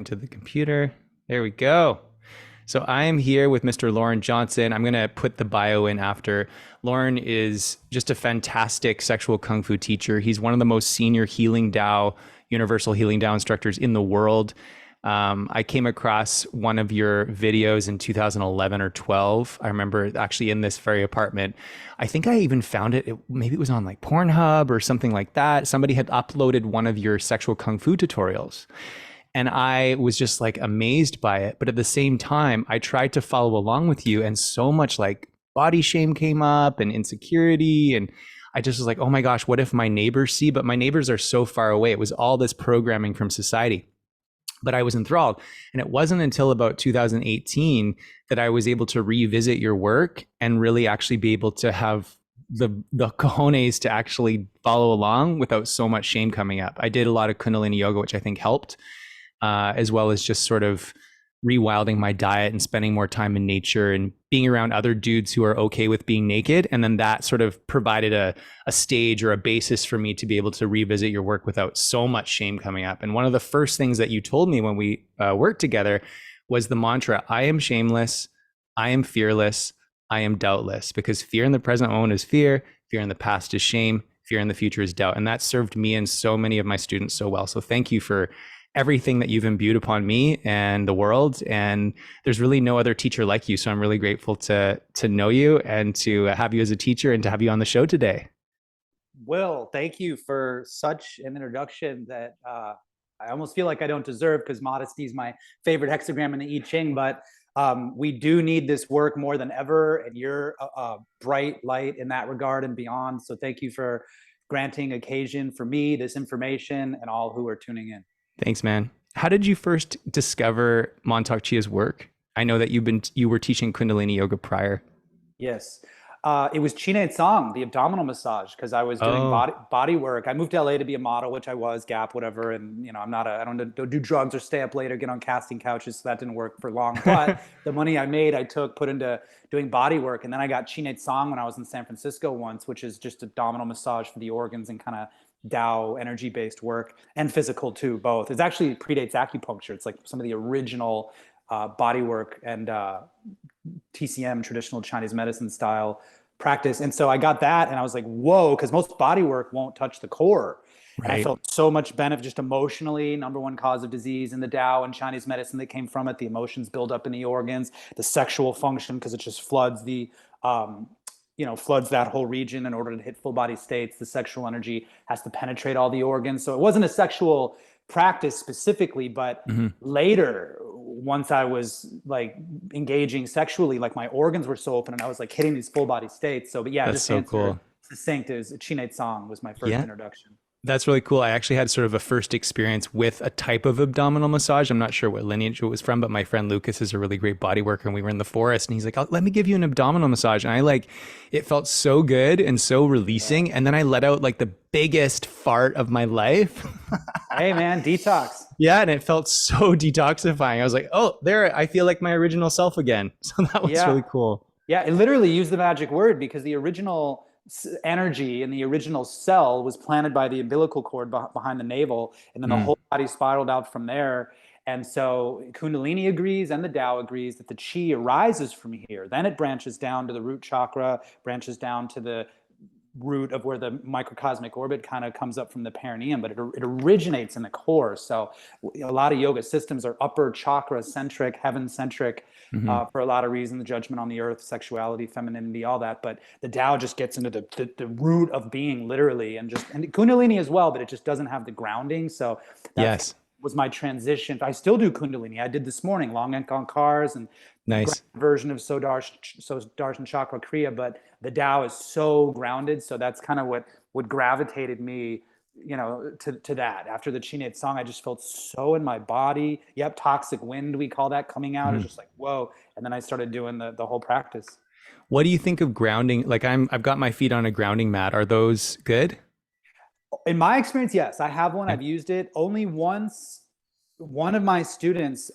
into the computer. There we go. So I am here with Mr. Loren Johnson. I'm going to put the bio in after. Loren is just a fantastic sexual kung fu teacher. He's one of the most senior healing Tao, universal healing Tao instructors in the world. I came across one of your videos in 2011 or 12. I remember actually in this very apartment. I think I even found it. Maybe it was on like Pornhub or something like that. Somebody had uploaded one of your sexual kung fu tutorials. And I was just like amazed by it. But at the same time, I tried to follow along with you, and so much like body shame came up and insecurity. And I just was like, oh my gosh, what if my neighbors see? But my neighbors are so far away. It was all this programming from society. But I was enthralled. And it wasn't until about 2018 that I was able to revisit your work and really actually be able to have the cojones to actually follow along without so much shame coming up. I did a lot of Kundalini yoga, which I think helped, as well as just sort of rewilding my diet and spending more time in nature and being around other dudes who are okay with being naked. And then that sort of provided a stage or a basis for me to be able to revisit your work without so much shame coming up. And one of the first things that you told me when we worked together was the mantra, I am shameless, I am fearless, I am doubtless, because fear in the present moment is fear, fear in the past is shame, fear in the future is doubt. And that served me and so many of my students so well. So thank you for everything that you've imbued upon me and the world. And there's really no other teacher like you. So I'm really grateful to know you and to have you as a teacher and to have you on the show today. Will, thank you for such an introduction that I almost feel like I don't deserve, because modesty is my favorite hexagram in the I Ching. But we do need this work more than ever, and you're a bright light in that regard and beyond. So thank you for granting occasion for me, this information, and all who are tuning in. Thanks, man. How did you first discover Mantak Chia's work? I know that you were teaching Kundalini yoga prior. Yes. It was Chine Tsang, the abdominal massage, because I was doing Oh, body work. I moved to LA to be a model, which I was, Gap, whatever. And, I don't do drugs or stay up late or get on casting couches. So that didn't work for long. But the money I made, I put into doing body work. And then I got Chine Tsang when I was in San Francisco once, which is just abdominal massage for the organs and kind of Tao energy based work, and physical too, both. It actually predates acupuncture. It's like some of the original body work and TCM, traditional Chinese medicine style practice. And so I got that and I was like, whoa, because most body work won't touch the core. And I right. felt so much benefit just emotionally. Number one cause of disease in the Tao and Chinese medicine that came from it. The emotions build up in the organs, the sexual function, because it just floods floods that whole region. In order to hit full body states, the sexual energy has to penetrate all the organs. So it wasn't a sexual practice specifically, but later, once I was like engaging sexually, like my organs were so open and I was like hitting these full body states. So, but yeah, That's just to so answer cool. succinct, is Chine Tsang was my first Yeah. introduction. That's really cool. I actually had sort of a first experience with a type of abdominal massage. I'm not sure what lineage it was from, but my friend Lucas is a really great body worker, and we were in the forest and he's like, let me give you an abdominal massage. And it felt so good and so releasing. And then I let out like the biggest fart of my life. Hey man, detox. Yeah. And it felt so detoxifying. I was like, oh, there, I feel like my original self again. So that was Yeah. really cool. Yeah, it literally used the magic word, because the original energy in the original cell was planted by the umbilical cord behind the navel, and then the Mm, whole body spiraled out from there. And so Kundalini agrees and the Tao agrees that the chi arises from here. Then it branches down to the root chakra, branches down to the root of where the microcosmic orbit kind of comes up from the perineum, but it originates in the core. So a lot of yoga systems are upper chakra centric, heaven centric, hmm. for a lot of reasons: the judgment on the earth, sexuality, femininity, all that. But the Tao just gets into the root of being, literally, and Kundalini as well, but it just doesn't have the grounding. So that's Yes. was my transition. I still do Kundalini. I did this morning, long Enkon cars and Nice. version of Sudarshan Chakra Kriya, but the Tao is so grounded. So that's kind of what gravitated me, to that. After the Chinate song, I just felt so in my body. Yep, toxic wind, we call that, coming out. It's Mhm. just like, whoa. And then I started doing the whole practice. What do you think of grounding? Like I've got my feet on a grounding mat. Are those good? In my experience, yes, I have one. Yeah. I've used it only once. One of my students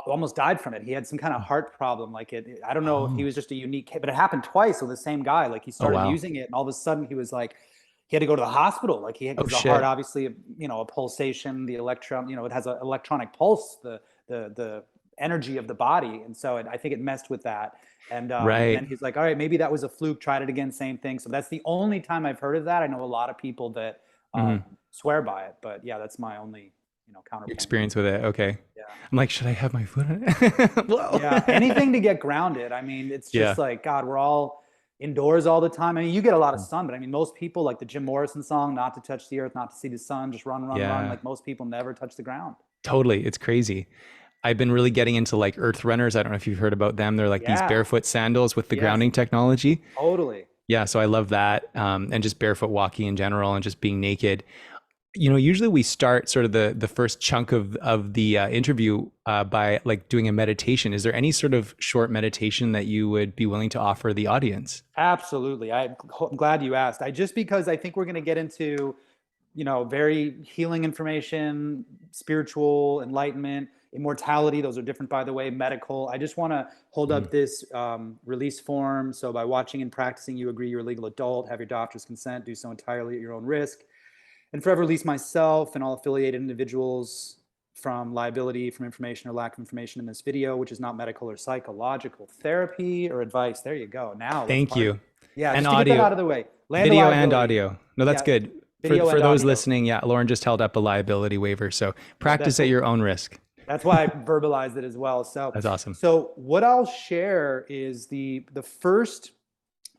almost died from it. He had some kind of heart problem. Like I don't know if he Oh, was just a unique case, but it happened twice with the same guy. Like he oh started wow. using it, and all of a sudden he was like, he had to go to the hospital. Like Oh, because the heart, shit. obviously, a pulsation, the electron, it has an electronic pulse, the energy of the body. And so I think it messed with that. And then Right. he's like, all right, maybe that was a fluke. Tried it again, same thing. So that's the only time I've heard of that. I know a lot of people that Mhm. swear by it, but yeah, that's my only, Your counterpoint. experience with it. Okay. Yeah. I'm like, should I have my foot on it? Whoa. Yeah, anything to get grounded. I mean, it's Yeah. just like, God, we're all indoors all the time. I mean, you get a lot of sun, but I mean, most people, like the Jim Morrison song, not to touch the earth, not to see the sun, just run, run, run. Yeah. Like most people never touch the ground. Totally. It's crazy. I've been really getting into like earth runners. I don't know if you've heard about them. They're like these Yeah. barefoot sandals with the Yes, grounding technology. totally. Yeah. So I love that. And just barefoot walking in general and just being naked. Usually we start sort of the first chunk of the interview by like doing a meditation. Is there any sort of short meditation that you would be willing to offer the audience? Absolutely. I'm glad you asked. Because I think we're going to get into, very healing information, spiritual enlightenment, immortality. Those are different, by the way, medical. I just want to hold Mhm. up this release form. So by watching and practicing, you agree you're a legal adult, have your doctor's consent, do so entirely at your own risk, and forever release myself and all affiliated individuals from liability from information or lack of information in this video, which is not medical or psychological therapy or advice. There you go. Now let's Thank party. you. Yeah, And just to get that audio, out of the way. Land of video and liability. audio. No, that's Yeah, good. For video for and those audio. listening, yeah, Lauren just held up a liability waiver. So Yeah, practice at your own risk. that's why I verbalized it as well. So, That's awesome. so what I'll share is the first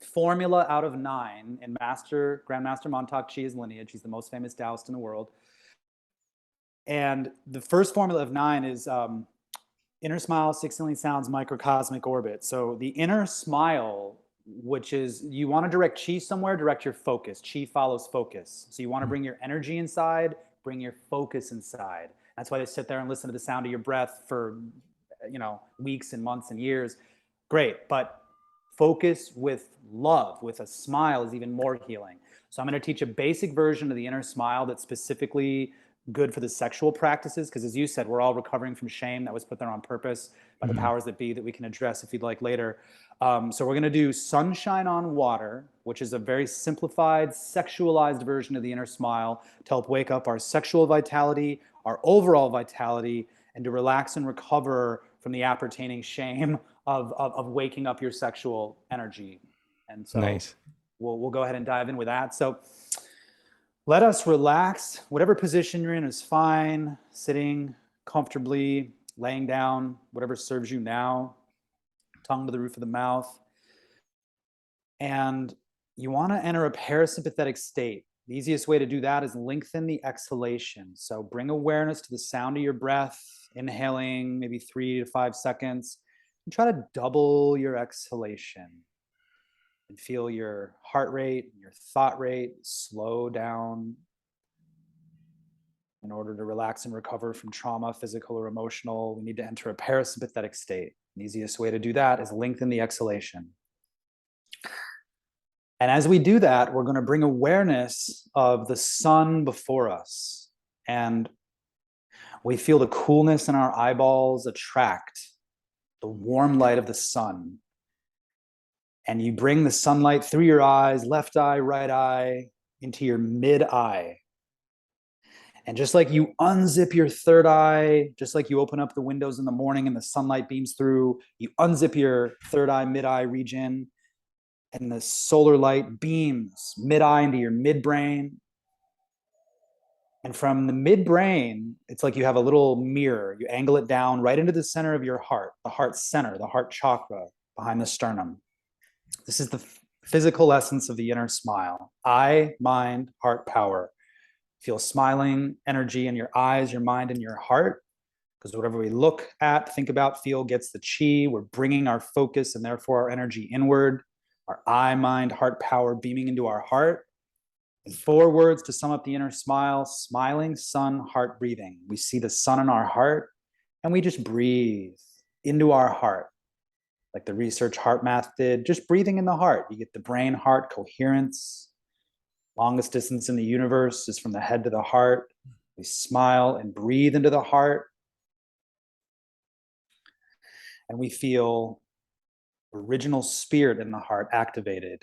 formula out of 9 in Grandmaster Mantak Chia's lineage. He's the most famous Taoist in the world. And the first formula of 9 is inner smile, 16 sounds, microcosmic orbit. So the inner smile, which is you want to direct chi somewhere, direct your focus. Chi follows focus. So you want to bring your energy inside, bring your focus inside. That's why they sit there and listen to the sound of your breath for, weeks and months and years. Great, but focus with love, with a smile, is even more healing. So I'm going to teach a basic version of the inner smile that's specifically good for the sexual practices, because as you said, we're all recovering from shame that was put there on purpose by the powers that be, that we can address if you'd like later. So we're going to do sunshine on water, which is a very simplified, sexualized version of the inner smile to help wake up our sexual vitality, our overall vitality, and to relax and recover from the appertaining shame of waking up your sexual energy. And so Nice. we'll go ahead and dive in with that. So let us relax. Whatever position you're in is fine. Sitting comfortably, laying down, whatever serves you now. Tongue to the roof of the mouth. And you want to enter a parasympathetic state. The easiest way to do that is lengthen the exhalation. So bring awareness to the sound of your breath, inhaling maybe 3 to 5 seconds, and try to double your exhalation. And feel your heart rate, your thought rate slow down in order to relax and recover from trauma, physical or emotional. We need to enter a parasympathetic state. The easiest way to do that is lengthen the exhalation. And as we do that, we're going to bring awareness of the sun before us. And we feel the coolness in our eyeballs attract the warm light of the sun. And you bring the sunlight through your eyes, left eye, right eye, into your mid eye. And just like you unzip your third eye, just like you open up the windows in the morning and the sunlight beams through, you unzip your third eye, mid eye region, and the solar light beams mid eye into your midbrain. And from the midbrain, it's like you have a little mirror. You angle it down right into the center of your heart, the heart center, the heart chakra behind the sternum. This is the physical essence of the inner smile. Eye, mind, heart, power. Feel smiling energy in your eyes, your mind, and your heart. Because whatever we look at, think about, feel gets the chi. We're bringing our focus and therefore our energy inward. Our eye, mind, heart, power beaming into our heart. In 4 words to sum up the inner smile: smiling, sun, heart, breathing. We see the sun in our heart and we just breathe into our heart. Like the research heart math did, just breathing in the heart. You get the brain heart coherence. Longest distance in the universe is from the head to the heart. We smile and breathe into the heart. And we feel original spirit in the heart activated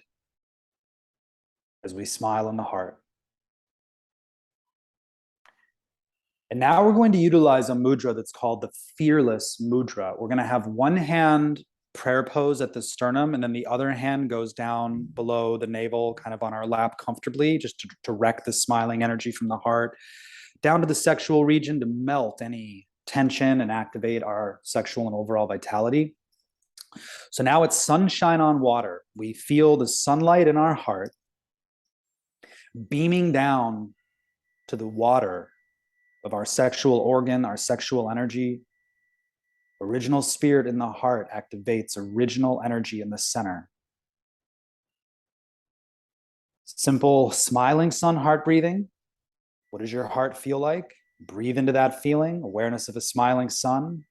as we smile in the heart. And now we're going to utilize a mudra that's called the fearless mudra. We're going to have one hand prayer pose at the sternum, and then the other hand goes down below the navel, kind of on our lap comfortably, just to direct the smiling energy from the heart down to the sexual region to melt any tension and activate our sexual and overall vitality. So now it's sunshine on water. We feel the sunlight in our heart beaming down to the water of our sexual organ, our sexual energy. Original spirit in the heart activates original energy in the center. Simple smiling sun heart breathing. What does your heart feel like? Breathe into that feeling, awareness of a smiling sun,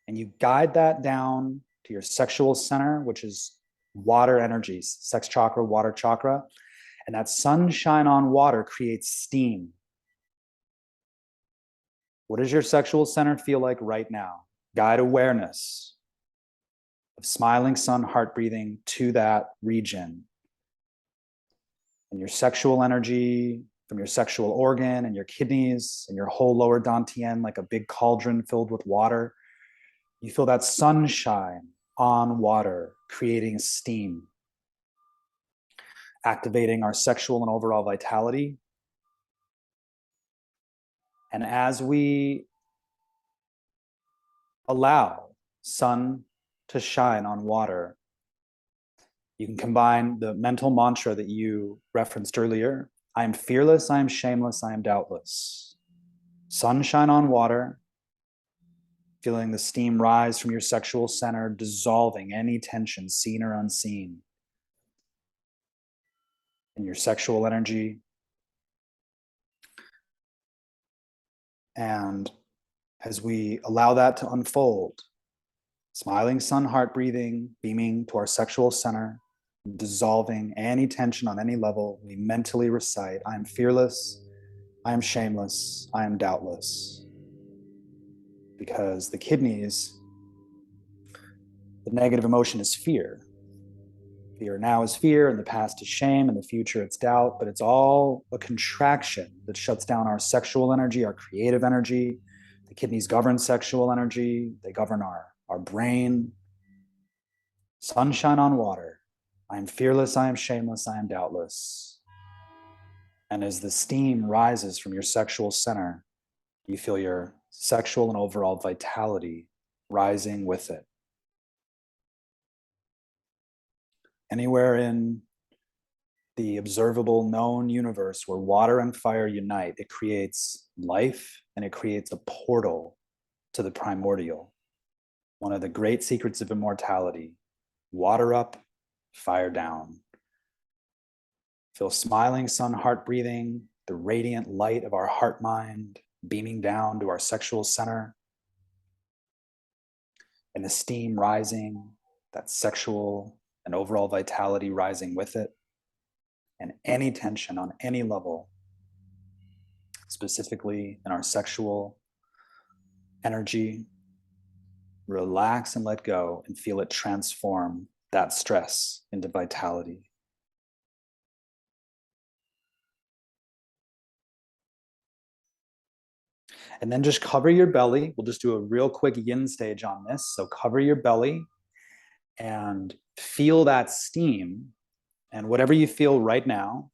and you guide that down to your sexual center, which is water energies, sex chakra, water chakra. And that sunshine on water creates steam. What does your sexual center feel like right now? Guide awareness of smiling sun heart breathing to that region. And your sexual energy from your sexual organ and your kidneys and your whole lower dantian, like a big cauldron filled with water. You feel that sunshine on water, creating steam, activating our sexual and overall vitality. And as we allow sun to shine on water, you can combine the mental mantra that you referenced earlier. I am fearless, I am shameless, I am doubtless. Sunshine on water, feeling the steam rise from your sexual center, dissolving any tension, seen or unseen, in your sexual energy. And as we allow that to unfold, smiling sun heart breathing, beaming to our sexual center, dissolving any tension on any level, we mentally recite, I am fearless, I am shameless, I am doubtless. Because the kidneys, the negative emotion is fear. Fear now is fear, and the past is shame, and the future it's doubt, but it's all a contraction that shuts down our sexual energy, our creative energy. The kidneys govern sexual energy, they govern our brain. Sunshine on water. I am fearless, I am shameless, I am doubtless. And as the steam rises from your sexual center, you feel your sexual and overall vitality rising with it. Anywhere in the observable known universe where water and fire unite, it creates life and it creates a portal to the primordial. One of the great secrets of immortality: water up, fire down. Feel smiling sun heart breathing, the radiant light of our heart mind beaming down to our sexual center, and the steam rising, that sexual and overall vitality rising with it. And any tension on any level, specifically in our sexual energy, relax and let go and feel it transform that stress into vitality. And then just cover your belly. We'll just do a real quick yin stage on this. So cover your belly and feel that steam. And whatever you feel right now,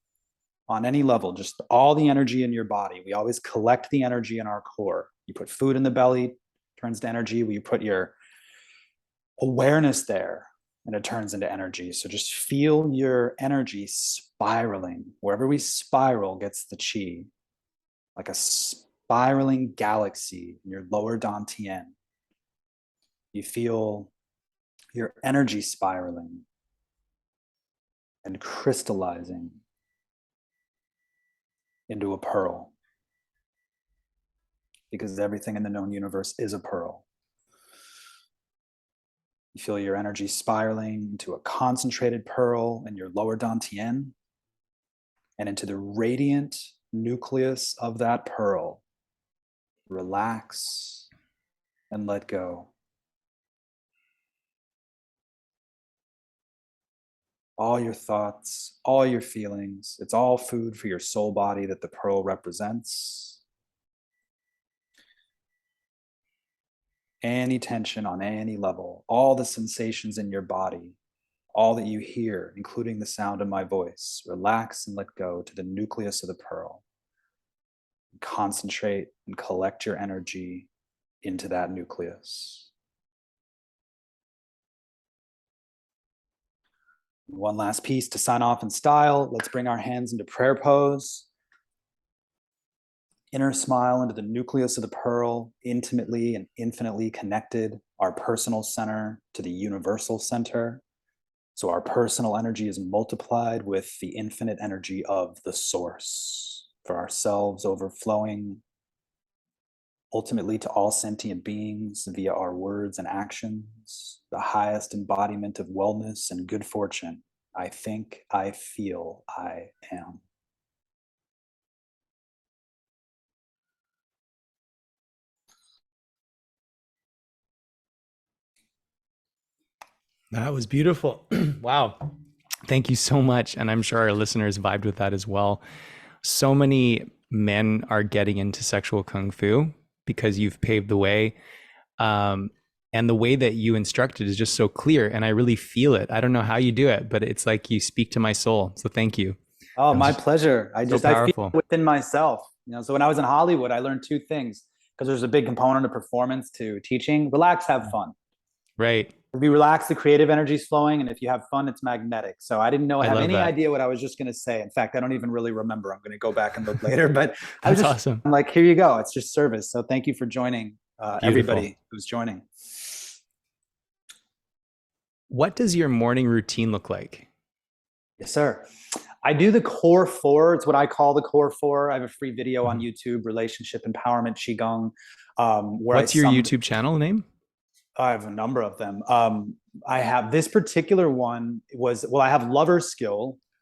on any level, just all the energy in your body. We always collect the energy in our core. You put food in the belly, turns to energy. You put your awareness there, and it turns into energy. So just feel your energy spiraling. Wherever we spiral gets the chi, like a spiraling galaxy in your lower dantian. You feel your energy spiraling and crystallizing into a pearl, because everything in the known universe is a pearl. You feel your energy spiraling into a concentrated pearl in your lower dantian, and into the radiant nucleus of that pearl. Relax and let go. All your thoughts, all your feelings, it's all food for your soul body that the pearl represents. any tension on any level, all the sensations in your body, all that you hear, including the sound of my voice. Relax and let go to the nucleus of the pearl. Concentrate and collect your energy into that nucleus. One last piece to sign off in style. Let's bring our hands into prayer pose. Inner smile into the nucleus of the pearl, intimately and infinitely connected, our personal center to the universal center. So our personal energy is multiplied with the infinite energy of the source, for ourselves overflowing ultimately to all sentient beings via our words and actions, the highest embodiment of wellness and good fortune. I think, I feel, I am. That was beautiful. Wow. Thank you so much. And I'm sure our listeners vibed with that as well. So many men are getting into sexual kung fu because you've paved the way. And the way that you instructed is just so clear. And I really feel it. I don't know how you do it, but it's like you speak to my soul. So thank you. Oh, That was my just pleasure. so I feel it powerful. within myself. So when I was in Hollywood, I learned two things because there's a big component of performance to teaching. Relax, have fun. Right. If you relax, the creative energy is flowing, and if you have fun, it's magnetic. So I didn't I have love any that. idea what I was just going to say. In fact, I don't even really remember. I'm going to go back and look later, but I was That's just awesome. I'm like, here you go. It's just service. So thank you for joining, Beautiful. everybody who's joining. What does your morning routine look like? Yes, sir. I do the core four. It's what I call the core four. I have a free video on Mhm. YouTube, Relationship Empowerment Qigong, where What's your YouTube channel name? I have a number of them. I have this particular one I have lover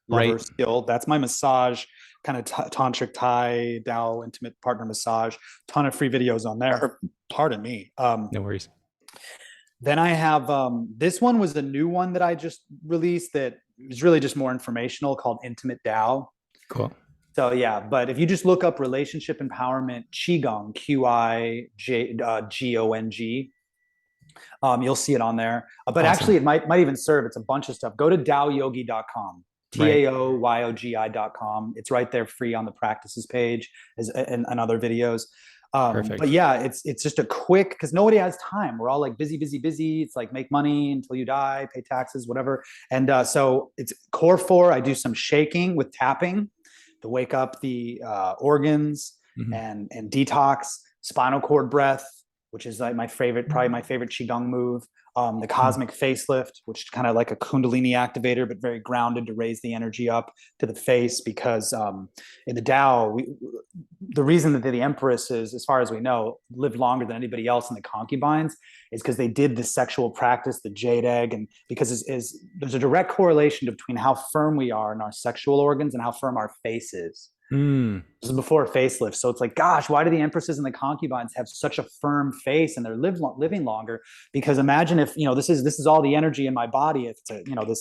Right. skill. That's my massage, kind of tantric Thai, Tao, intimate partner massage. Ton of free videos on there. Pardon me. No worries. Then I have this one was a new one that I just released that was really just more informational, called Intimate Tao. Cool. So yeah, but if you just look up relationship empowerment Qigong, Qigong, you'll see it on there. But actually, Awesome. it might even serve. It's a bunch of stuff. Go to taoyogi.com, Right. taoyogi.com. It's right there, free on the practices page, and other videos. But Perfect. yeah, it's just a quick, because nobody has time. We're all like busy, busy, busy. It's like make money until you die, pay taxes, whatever. And so it's core four. I do some shaking with tapping to wake up the organs Mhm. and detox, spinal cord breath, which is like my favorite, probably my favorite qigong move. The Mhm. cosmic facelift, which is kind of like a Kundalini activator, but very grounded to raise the energy up to the face. Because in the Tao, the reason that the empresses, as far as we know, lived longer than anybody else in the concubines is because they did this sexual practice, the jade egg, and because there's a direct correlation between how firm we are in our sexual organs and how firm our face is. Mm. This is before a facelift. So it's like, gosh, why do the empresses and the concubines have such a firm face and they're living longer? Because imagine if, this is all the energy in my body. It's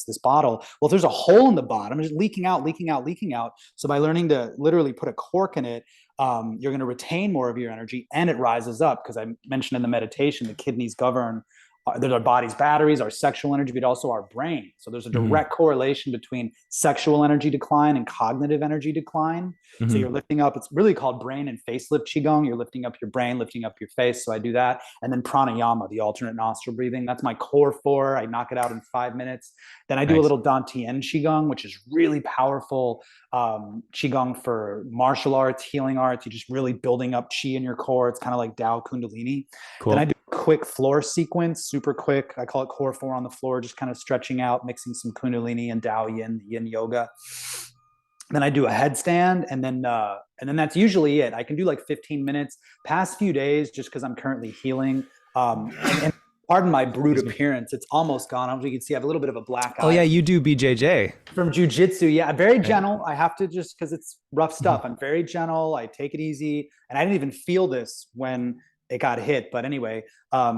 this bottle. Well, if there's a hole in the bottom, it's leaking out, leaking out, leaking out. So by learning to literally put a cork in it, you're going to retain more of your energy, and it rises up. Because I mentioned in the meditation, the kidneys govern there's our body's batteries, our sexual energy, but also our brain. So there's a Mhm. direct correlation between sexual energy decline and cognitive energy decline. So you're Mhm. lifting up, it's really called brain and face lift Qigong. You're lifting up your brain, lifting up your face. So I do that. And then pranayama, the alternate nostril breathing. That's my core four. I knock it out in 5 minutes. Then I do a Nice. little Dantian Qigong, which is really powerful Qigong for martial arts, healing arts. You're just really building up Qi in your core. It's kind of like Tao Kundalini. Then I Cool. do a quick floor sequence, super quick. I call it core four on the floor, just kind of stretching out, mixing some Kundalini and Tao Yin yoga. Then I do a headstand, and then that's usually it. I can do like 15 minutes. Past few days, just because I'm currently healing, and pardon my brute Excuse me. appearance, it's almost gone. I don't know if you can see, I have a little bit of a black Oh yeah, eye you do BJJ, from jujitsu. Yeah, very right? gentle. I have to, just because it's rough Mhm. stuff. I'm very gentle. I take it easy, and I didn't even feel this when it got hit. But anyway,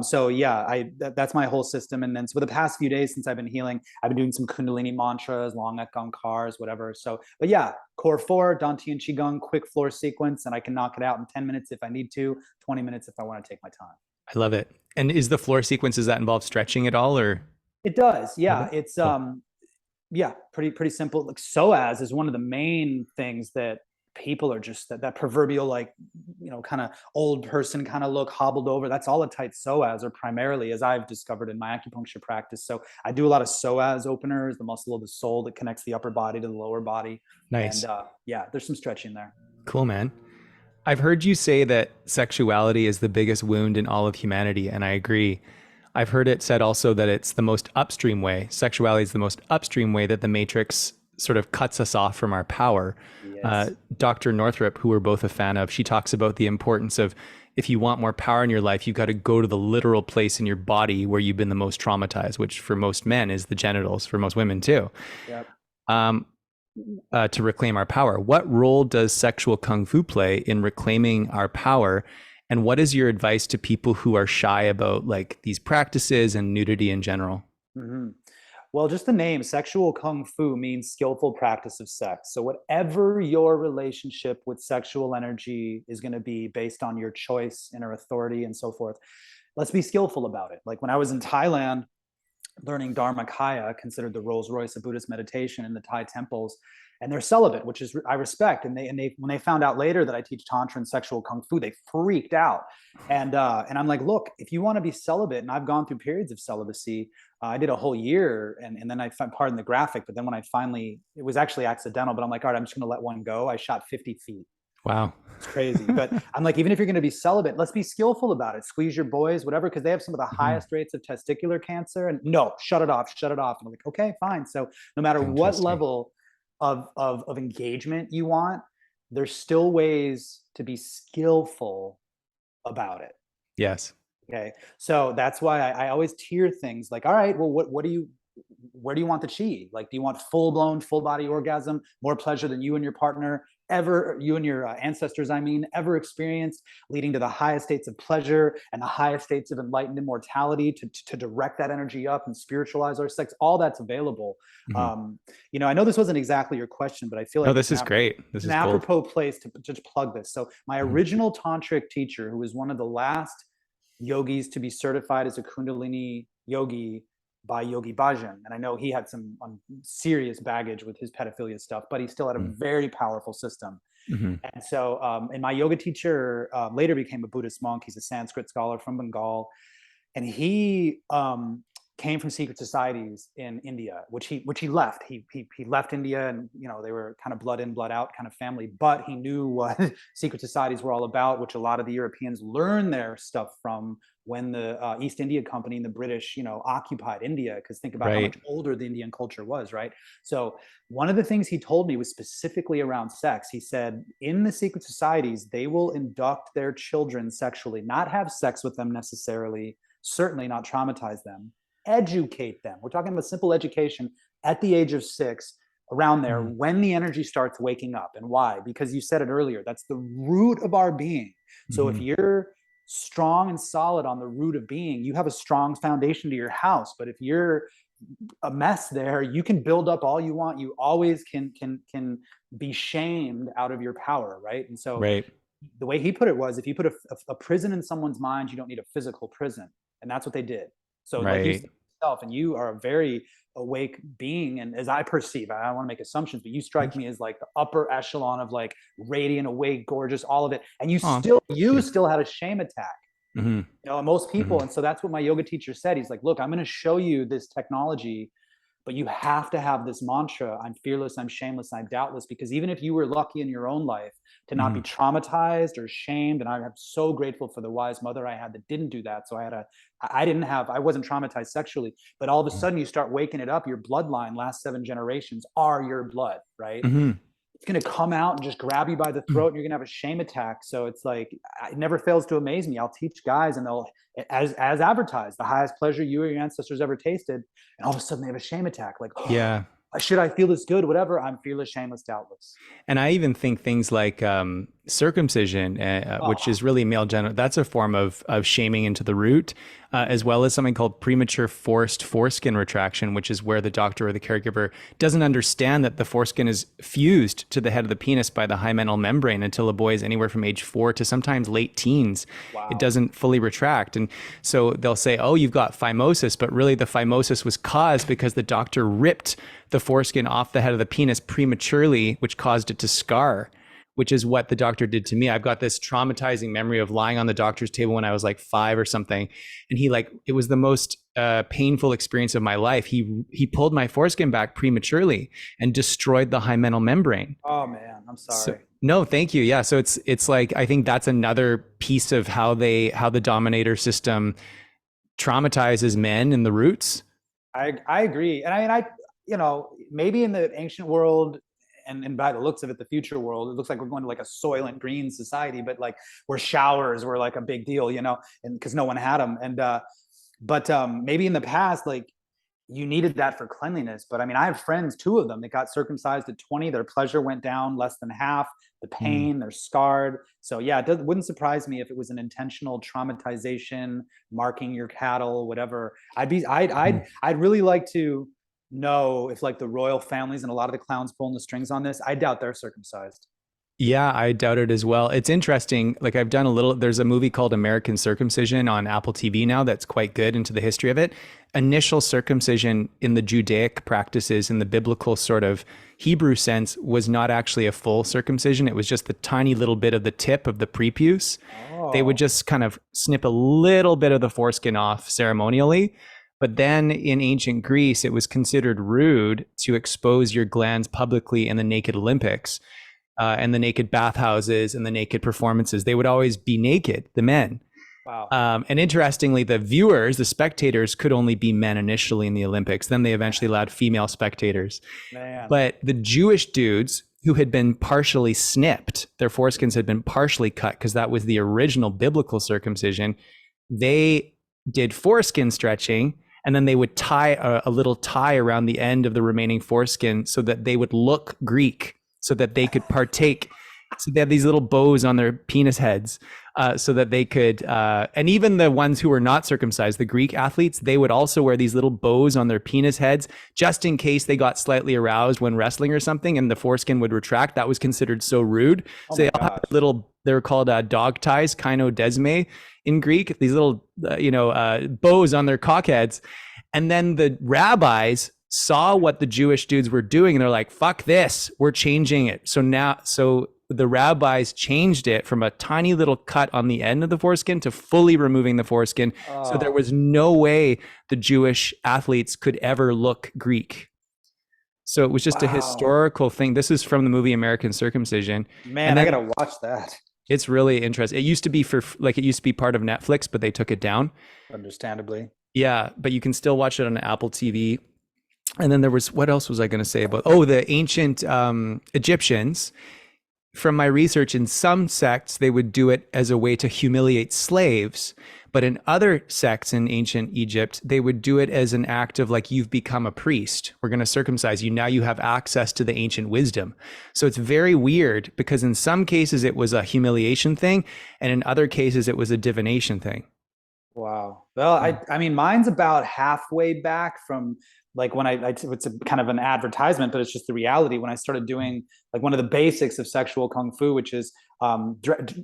so yeah, that's my whole system. And then so for the past few days since I've been healing, I've been doing some Kundalini mantras, long Ekong cars, whatever. So, but yeah, core four, Dantian Qigong, quick floor sequence, and I can knock it out in 10 minutes if I need to, 20 minutes if I want to take my time. I love it. And is the floor sequence, does that involve stretching at all or? It does. Yeah. Okay, It's cool. yeah, pretty simple. Like psoas is one of the main things that people are just that proverbial, like, kind of old person kind of look, hobbled over. That's all a tight psoas are primarily, as I've discovered in my acupuncture practice. So I do a lot of psoas openers, the muscle of the soul that connects the upper body to the lower body. And Nice. yeah, there's some stretching there. Cool, man. I've heard you say that sexuality is the biggest wound in all of humanity, and I agree. I've heard it said also that it's the most upstream way. Sexuality is the most upstream way that the matrix sort of cuts us off from our power. Yes. Dr. Northrup, who we're both a fan of, she talks about the importance of if you want more power in your life, you've got to go to the literal place in your body where you've been the most traumatized, which for most men is the genitals, for most women too. Yep. Um, to reclaim our power. What role does sexual kung fu play in reclaiming our power? And what is your advice to people who are shy about like these practices and nudity in general? Hmm. Well, just the name, sexual kung fu, means skillful practice of sex. So, whatever your relationship with sexual energy is going to be based on your choice, inner authority, and so forth, let's be skillful about it. Like when I was in Thailand learning Dharmakaya, considered the Rolls Royce of Buddhist meditation in the Thai temples, and they're celibate, which is I respect. And they when they found out later that I teach tantra and sexual kung fu, they freaked out. And I'm like, look, if you want to be celibate, and I've gone through periods of celibacy. I did a whole year, and then I pardon the graphic, but then when I finally, it was actually accidental, but I'm like, all right, I'm just going to let one go. I shot 50 feet. Wow. It's crazy. But I'm like, even if you're going to be celibate, let's be skillful about it. Squeeze your boys, whatever, because they have some of the Mhm. highest rates of testicular cancer. And no, shut it off, shut it off. And I'm like, okay, fine. So no matter what Interesting. level of engagement you want, there's still ways to be skillful about it. Yes. Okay. So that's why I always tier things like, all right, well, what do you, where do you want the chi? Like, do you want full blown, full body orgasm, more pleasure than you and your partner ever, you and your ancestors, I mean, ever experienced, leading to the highest states of pleasure and the highest states of enlightened immortality to direct that energy up and spiritualize our sex? All that's available. Mhm. Um, I know this wasn't exactly your question, but I feel No, like this is great. This it's an is gold. apropos place to just plug this. So my Mhm. original tantric teacher, who was one of the last yogis to be certified as a Kundalini yogi by Yogi Bhajan. And I know he had some serious baggage with his pedophilia stuff, but he still had a Mhm. very powerful system. Mhm. And so, and my yoga teacher later became a Buddhist monk. He's a Sanskrit scholar from Bengal, and he came from secret societies in India, which he left. He left India, and they were kind of blood in, blood out kind of family. But he knew what secret societies were all about, which a lot of the Europeans learned their stuff from when the East India Company and the British, occupied India. Because think about how Right. much older the Indian culture was, right? So one of the things he told me was specifically around sex. He said, in the secret societies, they will induct their children sexually, not have sex with them necessarily, certainly not traumatize them, educate them. We're talking about simple education at the age of 6, around there, Mhm. when the energy starts waking up. And why? Because you said it earlier, that's the root of our being. So if Mhm. you're strong and solid on the root of being, you have a strong foundation to your house. But if you're a mess there, you can build up all you want. You always can be shamed out of your power, right? And so Right. the way he put it was, if you put a prison in someone's mind, you don't need a physical prison. And that's what they did. So like you Right. said yourself, and you are a very awake being, and as I perceive, I don't want to make assumptions, but you strike Thank you. me as like the upper echelon of like radiant, awake, gorgeous, all of it. And you Oh, still thank you you. still had a shame attack. Mhm. Most people. Mhm. And so that's what my yoga teacher said. He's like, look, I'm going to show you this technology, but you have to have this mantra: I'm fearless, I'm shameless, I'm doubtless. Because even if you were lucky in your own life to not be Mhm. traumatized or shamed, and I'm so grateful for the wise mother I had that didn't do that. So I wasn't traumatized sexually, but all of a Mhm. sudden you start waking it up. Your bloodline, last 7 generations, are your blood, right? Mhm. It's going to come out and just grab you by the throat, and you're going to have a shame attack. So it's like, it never fails to amaze me. I'll teach guys, and they'll, as advertised, the highest pleasure you or your ancestors ever tasted, and all of a sudden they have a shame attack. Like, oh, Yeah. should I feel this good? Whatever. I'm fearless, shameless, doubtless. And I even think things like circumcision, which Oh, is really male genital. That's a form of shaming into the root, as well as something called premature forced foreskin retraction, which is where the doctor or the caregiver doesn't understand that the foreskin is fused to the head of the penis by the hymenal membrane until a boy is anywhere from age 4 to sometimes late teens. It wow. doesn't fully retract. And so they'll say, oh, you've got phimosis, but really the phimosis was caused because the doctor ripped the foreskin off the head of the penis prematurely, which caused it to scar, which is what the doctor did to me. I've got this traumatizing memory of lying on the doctor's table when I was like 5 or something. And it was the most painful experience of my life. He pulled my foreskin back prematurely and destroyed the hymenal membrane. Oh man, I'm So sorry. no, thank you. Yeah. So it's like, I think that's another piece of how the dominator system traumatizes men in the roots. I agree. And I mean, maybe in the ancient world and by the looks of it, the future world, it looks like we're going to like a soylent green society, but like where showers were like a big deal, and because no one had them. But maybe in the past, like you needed that for cleanliness. But I mean, I have friends, two of them, that got circumcised at 20. Their pleasure went down less than half. The Mm. pain, they're scarred. So yeah, wouldn't surprise me if it was an intentional traumatization, marking your cattle, whatever. I'd really like to know if like the royal families and a lot of the clowns pulling the strings on this. I doubt they're circumcised. Yeah, I doubt it as well. It's interesting. Like I've done a little, there's a movie called American Circumcision on Apple TV now that's quite good into the history of it. Initial circumcision in the Judaic practices, in the biblical sort of Hebrew sense, was not actually a full circumcision. It was just the tiny little bit of the tip of the prepuce. They would Oh, just kind of snip a little bit of the foreskin off ceremonially. But then in ancient Greece, it was considered rude to expose your glands publicly in the naked Olympics, and the naked bathhouses and the naked performances. They would always be naked, the men. wow, And interestingly, the viewers, the spectators, could only be men initially in the Olympics. Then they eventually allowed female spectators. man. But the Jewish dudes who had been partially snipped, their foreskins had been partially cut because that was the original biblical circumcision. They did foreskin stretching, and then they would tie a little tie around the end of the remaining foreskin so that they would look Greek, so that they could partake. So they had these little bows on their penis heads, so that they could, and even the ones who were not circumcised, the Greek athletes, they would also wear these little bows on their penis heads just in case they got slightly aroused when wrestling or something and the foreskin would retract. That was considered so rude. Oh So they my all had gosh. little, they were called dog ties, kainos in Greek, these little, bows on their cockheads. And then the rabbis saw what the Jewish dudes were doing and they're like, fuck this, we're changing it. So the rabbis changed it from a tiny little cut on the end of the foreskin to fully removing the foreskin. So there Oh, was no way the Jewish athletes could ever look Greek. So it was just a wow. historical thing. This is from the movie American Circumcision. And Man, I then gotta watch that. it's really interesting. It used to be it used to be part of Netflix, but they took it down. Understandably. Yeah, but you can still watch it on Apple TV. And then there was, what else was I going to say about? Oh, the ancient Egyptians. From my research, in some sects, they would do it as a way to humiliate slaves. But in other sects in ancient Egypt, they would do it as an act of like, you've become a priest. We're going to circumcise you. Now you have access to the ancient wisdom. So it's very weird because in some cases it was a humiliation thing. And in other cases it was a divination thing. Wow. Well, Yeah. I mean, mine's about halfway back from like when it's a kind of an advertisement, but it's just the reality. When I started doing like one of the basics of sexual kung fu, which is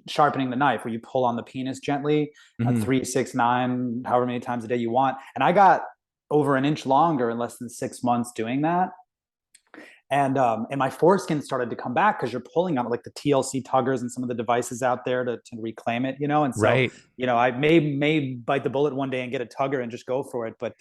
sharpening the knife, where you pull on the penis gently, Mm-hmm. 3, 6, 9, however many times a day you want. And I got over an inch longer in less than 6 months doing that. And my foreskin started to come back because you're pulling on it, like the TLC tuggers and some of the devices out there to reclaim it, and so Right. I may bite the bullet one day and get a tugger and just go for it. But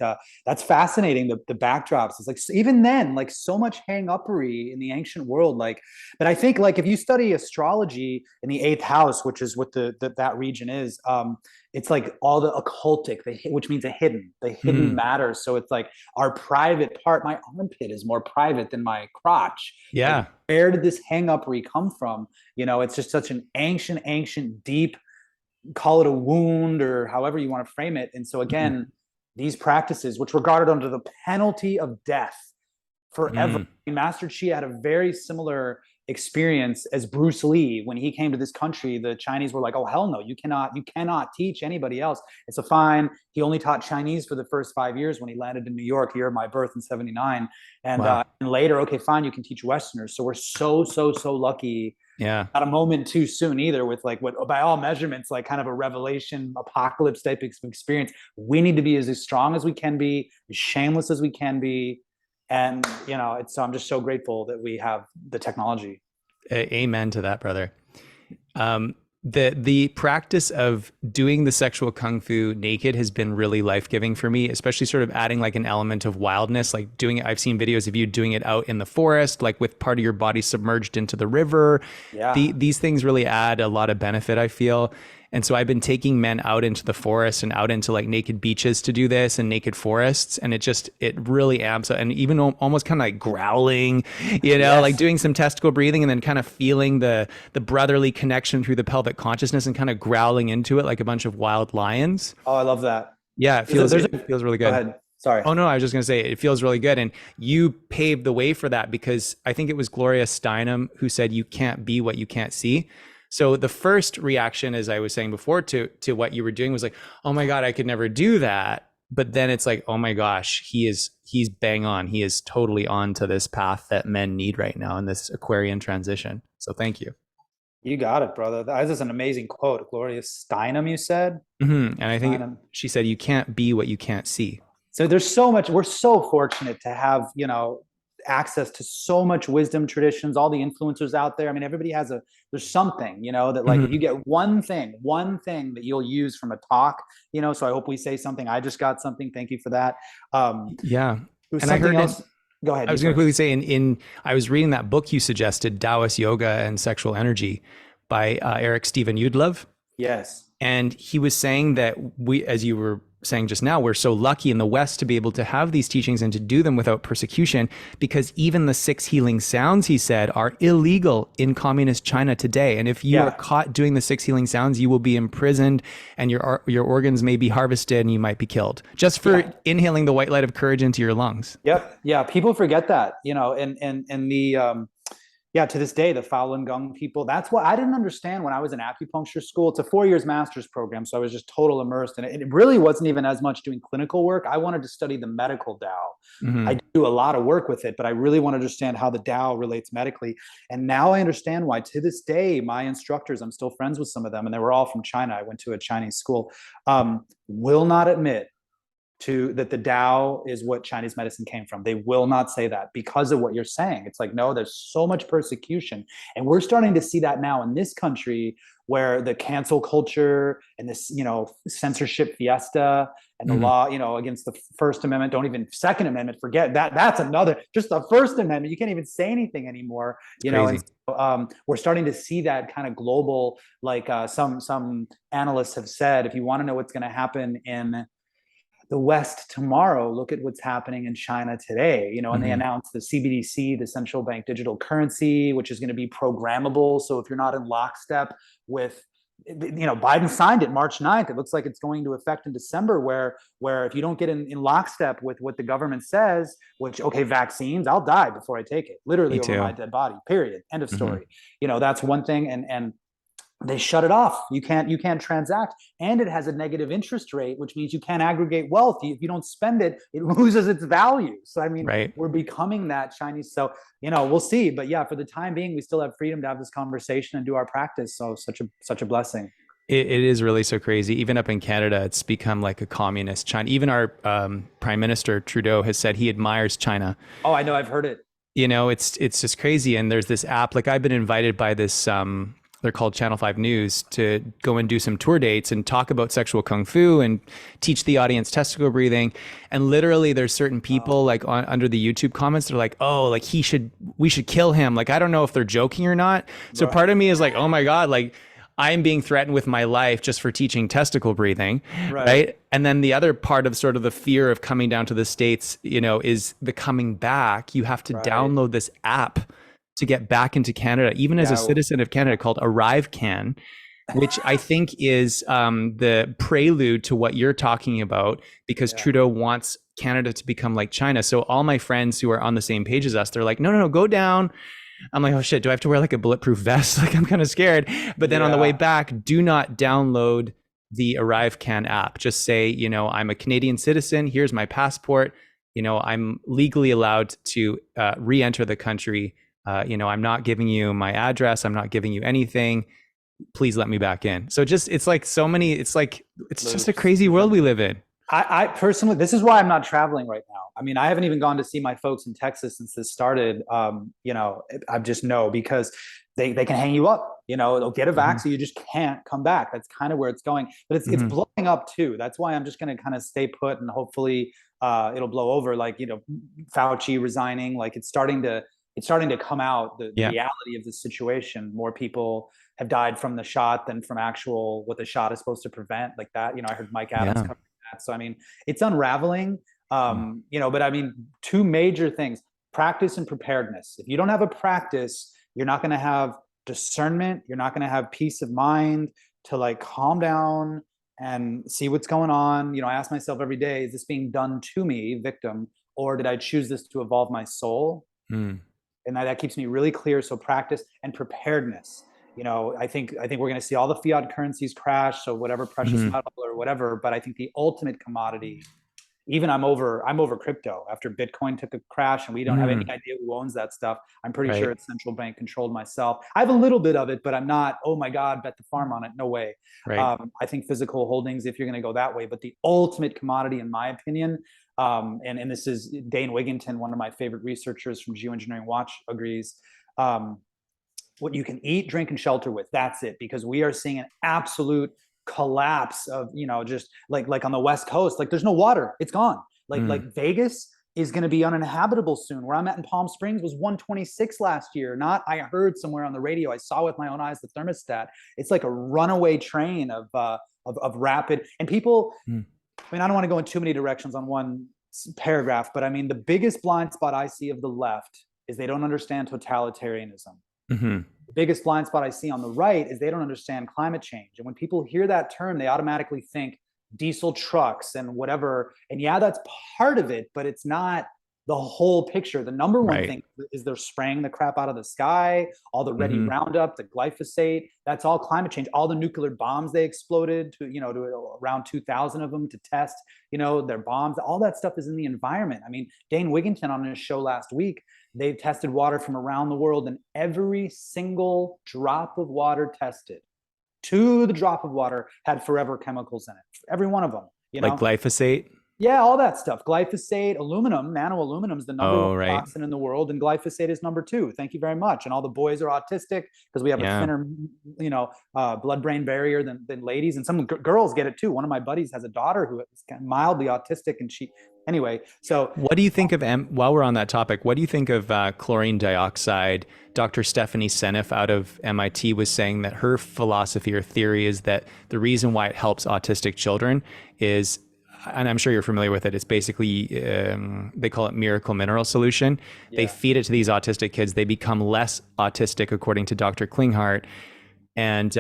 that's fascinating. The backdrops, it's like even then, like so much hang upery in the ancient world. Like, but I think like if you study astrology in the eighth house, which is what that region is, it's like all the occultic, which means the hidden Mm-hmm. matters. So it's like our private part. My armpit is more private than my crotch. Like, Yeah. where did this hang upery come from? It's just such an ancient, deep, call it a wound or however you want to frame it. And so Mm-hmm. again, these practices, which regarded under the penalty of death forever. Mm-hmm. Master Chia had a very similar experience as Bruce Lee. When he came to this country, the Chinese were like, oh, hell no, you cannot teach anybody else. It's a fine. He only taught Chinese for the first 5 years when he landed in New York, year of my birth in 79. Wow. And later, okay, fine, you can teach Westerners. So we're so lucky. Yeah. Not a moment too soon either, with like what by all measurements, like kind of a revelation apocalypse type experience. We need to be as strong as we can be, as shameless as we can be. And, so I'm just so grateful that we have the technology. Amen to that, brother. The practice of doing the sexual kung fu naked has been really life-giving for me, especially sort of adding like an element of wildness, like doing it. I've seen videos of you doing it out in the forest, like with part of your body submerged into the river. Yeah. These things really add a lot of benefit, I feel. And so I've been taking men out into the forest and out into like naked beaches to do this, and naked forests. And it really amps up, and even almost kind of like growling, Yes. like doing some testicle breathing and then kind of feeling the brotherly connection through the pelvic consciousness and kind of growling into it like a bunch of wild lions. Oh, I love that. Yeah, it feels really good. Go ahead. Sorry. Oh no, I was just going to say it feels really good. And you paved the way for that, because I think it was Gloria Steinem who said, you can't be what you can't see. So the first reaction, as I was saying before, to what you were doing was like, oh my God, I could never do that. But then it's like, oh my gosh, he's bang on. He is totally on to this path that men need right now in this Aquarian transition. So thank you. You got it, brother. That is an amazing quote. Gloria Steinem, you said? Mm-hmm. And I think she said, you can't be what you can't see. So there's so much, we're so fortunate to have, access to so much wisdom traditions, all the influencers out there. I mean, everybody has there's something, that like, if you get one thing that you'll use from a talk, so I hope we say something. I just got something. Thank you for that. Yeah. And I heard else. Go ahead. I was going to quickly say, I was reading that book you suggested, Taoist Yoga and Sexual Energy by Eric Stephen Udlov. Yes. And he was saying that we, as you were saying just now, we're so lucky in the West to be able to have these teachings and to do them without persecution, because even the 6 healing sounds, he said, are illegal in communist China today. And if you are caught doing the 6 healing sounds, you will be imprisoned, and your organs may be harvested, and you might be killed just for inhaling the white light of courage into your lungs. Yep. Yeah. People forget that, and the, to this day, the Falun Gong people, that's what I didn't understand when I was in acupuncture school. It's a 4 years master's program. So I was just total immersed in it. And it really wasn't even as much doing clinical work. I wanted to study the medical Tao. Mm-hmm. I do a lot of work with it, but I really want to understand how the Tao relates medically. And now I understand why, to this day, my instructors, I'm still friends with some of them, and they were all from China. I went to a Chinese school, will not admit that the Tao is what Chinese medicine came from. They will not say that because of what you're saying. It's like, no, there's so much persecution. And we're starting to see that now in this country, where the cancel culture and this, censorship fiesta and the law, against the First Amendment, don't even Second Amendment, forget that. That's another, just the First Amendment. You can't even say anything anymore, And so, we're starting to see that kind of global, like some analysts have said, if you want to know what's going to happen in the West tomorrow, look at what's happening in China today, and they announced the CBDC, the central bank digital currency, which is going to be programmable. So if you're not in lockstep with, Biden signed it March 9th. It looks like it's going to effect in December, where if you don't get in lockstep with what the government says, which, okay, vaccines, I'll die before I take it, literally over my dead body, period. End of story. That's one thing. And they shut it off. You can't transact, and it has a negative interest rate, which means you can't aggregate wealth. If you don't spend it, it loses its value. So I mean, we're becoming that Chinese. So we'll see. But yeah, for the time being, we still have freedom to have this conversation and do our practice. So such a blessing. It is really so crazy. Even up in Canada, it's become like a communist China. Even our Prime Minister Trudeau has said he admires China. Oh, I know. I've heard it. It's just crazy. And there's this app. Like, I've been invited by this. They're called Channel 5 News, to go and do some tour dates and talk about sexual kung fu and teach the audience testicle breathing. And literally there's certain people like under the YouTube comments, they're like, oh, like we should kill him. Like, I don't know if they're joking or not. So part of me is like, oh my God, like I'm being threatened with my life just for teaching testicle breathing. Right. And then the other part of sort of the fear of coming down to the States, is the coming back. You have to download this app to get back into Canada, even as a citizen of Canada, called ArriveCan, which I think is the prelude to what you're talking about, because Trudeau wants Canada to become like China. So all my friends who are on the same page as us, they're like, no, go down. I'm like, oh shit, do I have to wear like a bulletproof vest? Like I'm kind of scared. But then on the way Yeah. back, do not download the ArriveCan app. Just say, I'm a Canadian citizen. Here's my passport. I'm legally allowed to re-enter the country. I'm not giving you my address. I'm not giving you anything. Please let me back in. So just, it's like so many, it's just a Loops. crazy world we live in. I personally, this is why I'm not traveling right now. I mean, I haven't even gone to see my folks in Texas since this started. I just know because they can hang you up. They'll get a vax, Mhm. so you just can't come back. That's kind of where it's going. But it's Mhm. blowing up too. That's why I'm just going to kind of stay put and hopefully it'll blow over. Like Fauci resigning, like it's starting to come out the Yeah. reality of the situation. More people have died from the shot than from actual what the shot is supposed to prevent, like that. I heard Mike Adams Yeah. cover that. So I mean, it's unraveling. Mm. But I mean, two major things: practice and preparedness. If you don't have a practice, you're not going to have discernment. You're not going to have peace of mind to like calm down and see what's going on. I ask myself every day: is this being done to me, victim, or did I choose this to evolve my soul? Mm. And that keeps me really clear. So practice and preparedness. I think we're going to see all the fiat currencies crash. So whatever precious Mhm. metal or whatever, but I think the ultimate commodity, even I'm over crypto after Bitcoin took a crash and we don't have any Mm. idea who owns that stuff. I'm pretty sure Right. it's central bank controlled myself. I have a little bit of it, but I'm not, oh my God, bet the farm on it. No way. Right. I think physical holdings, if you're going to go that way, but the ultimate commodity, in my opinion, and this is Dane Wigington, one of my favorite researchers from Geoengineering Watch, agrees. What you can eat, drink, and shelter with. That's it, because we are seeing an absolute collapse of just like on the West Coast. Like there's no water, it's gone. Like Mm. like Vegas is going to be uninhabitable soon. Where I'm at in Palm Springs was 126 last year. Not I heard somewhere on the radio. I saw with my own eyes the thermostat. It's like a runaway train of rapid and people. Mm. I mean, I don't want to go in too many directions on one paragraph, but I mean, the biggest blind spot I see of the left is they don't understand totalitarianism. Mhm. The biggest blind spot I see on the right is they don't understand climate change. And when people hear that term, they automatically think diesel trucks and whatever. And yeah, that's part of it, but it's not the whole picture. The number one Right. thing is they're spraying the crap out of the sky, all the ready Mhm. Roundup, the glyphosate. That's all climate change. All the nuclear bombs they exploded to around 2,000 of them to test, their bombs. All that stuff is in the environment. I mean, Dane Wigington on his show last week, they've tested water from around the world, and every single drop of water tested to the drop of water had forever chemicals in it. Every one of them, Like glyphosate. yeah, all that stuff. Glyphosate, aluminum, nano aluminum is the number one Oh, right. toxin in the world, and glyphosate is number two. Thank you very much. And all the boys are autistic because we have a Yeah. thinner, blood-brain barrier than ladies, and some girls get it too. One of my buddies has a daughter who is mildly autistic, and anyway. So What do you think of while we're on that topic? What do you think of chlorine dioxide? Dr. Stephanie Seneff out of MIT was saying that her philosophy or theory is that the reason why it helps autistic children is, and I'm sure you're familiar with it, it's basically, they call it miracle mineral solution. They yeah, feed it to these autistic kids. They become less autistic, according to Dr. Klinghardt. And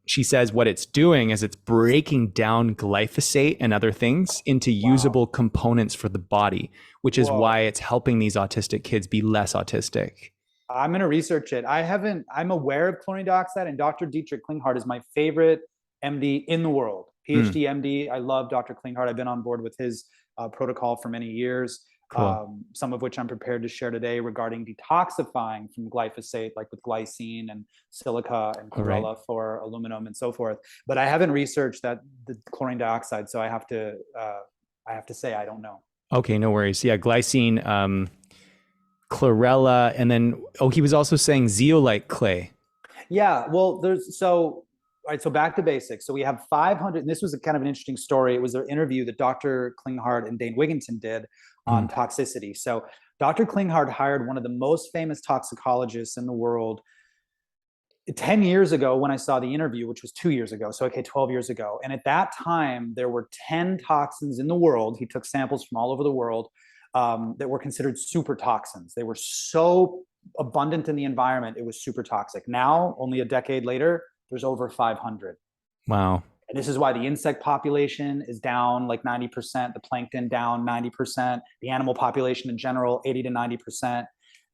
she says what it's doing is it's breaking down glyphosate and other things into wow, usable components for the body, which is whoa. why it's helping these autistic kids be less autistic. I'm going to research it. I haven't. I'm aware of chlorine dioxide, and Dr. Dietrich Klinghardt is my favorite MD in the world. Mm, PhD MD. I love Dr. Klinghardt. I've been on board with his protocol for many years. cool. Some of which I'm prepared to share today regarding detoxifying from glyphosate, like with glycine and silica and All right. chlorella for aluminum and so forth. But I haven't researched that the chlorine dioxide, so I have to say I don't know. Okay, no worries. Yeah, glycine, chlorella, and then, oh, he was also saying zeolite clay. Yeah, well, all right, so back to basics. So we have 500, and this was a kind of an interesting story. It was an interview that Dr. Klinghardt and Dane Wigington did on Mm, toxicity. So Dr. Klinghardt hired one of the most famous toxicologists in the world 10 years ago when I saw the interview, which was 2 years ago. So, okay, 12 years ago. And at that time, there were 10 toxins in the world. He took samples from all over the world that were considered super toxins. They were so abundant in the environment, it was super toxic. Now, only a decade later, there's over 500. wow. And this is why the insect population is down like 90%, the plankton down 90%, the animal population in general, 80 to 90%.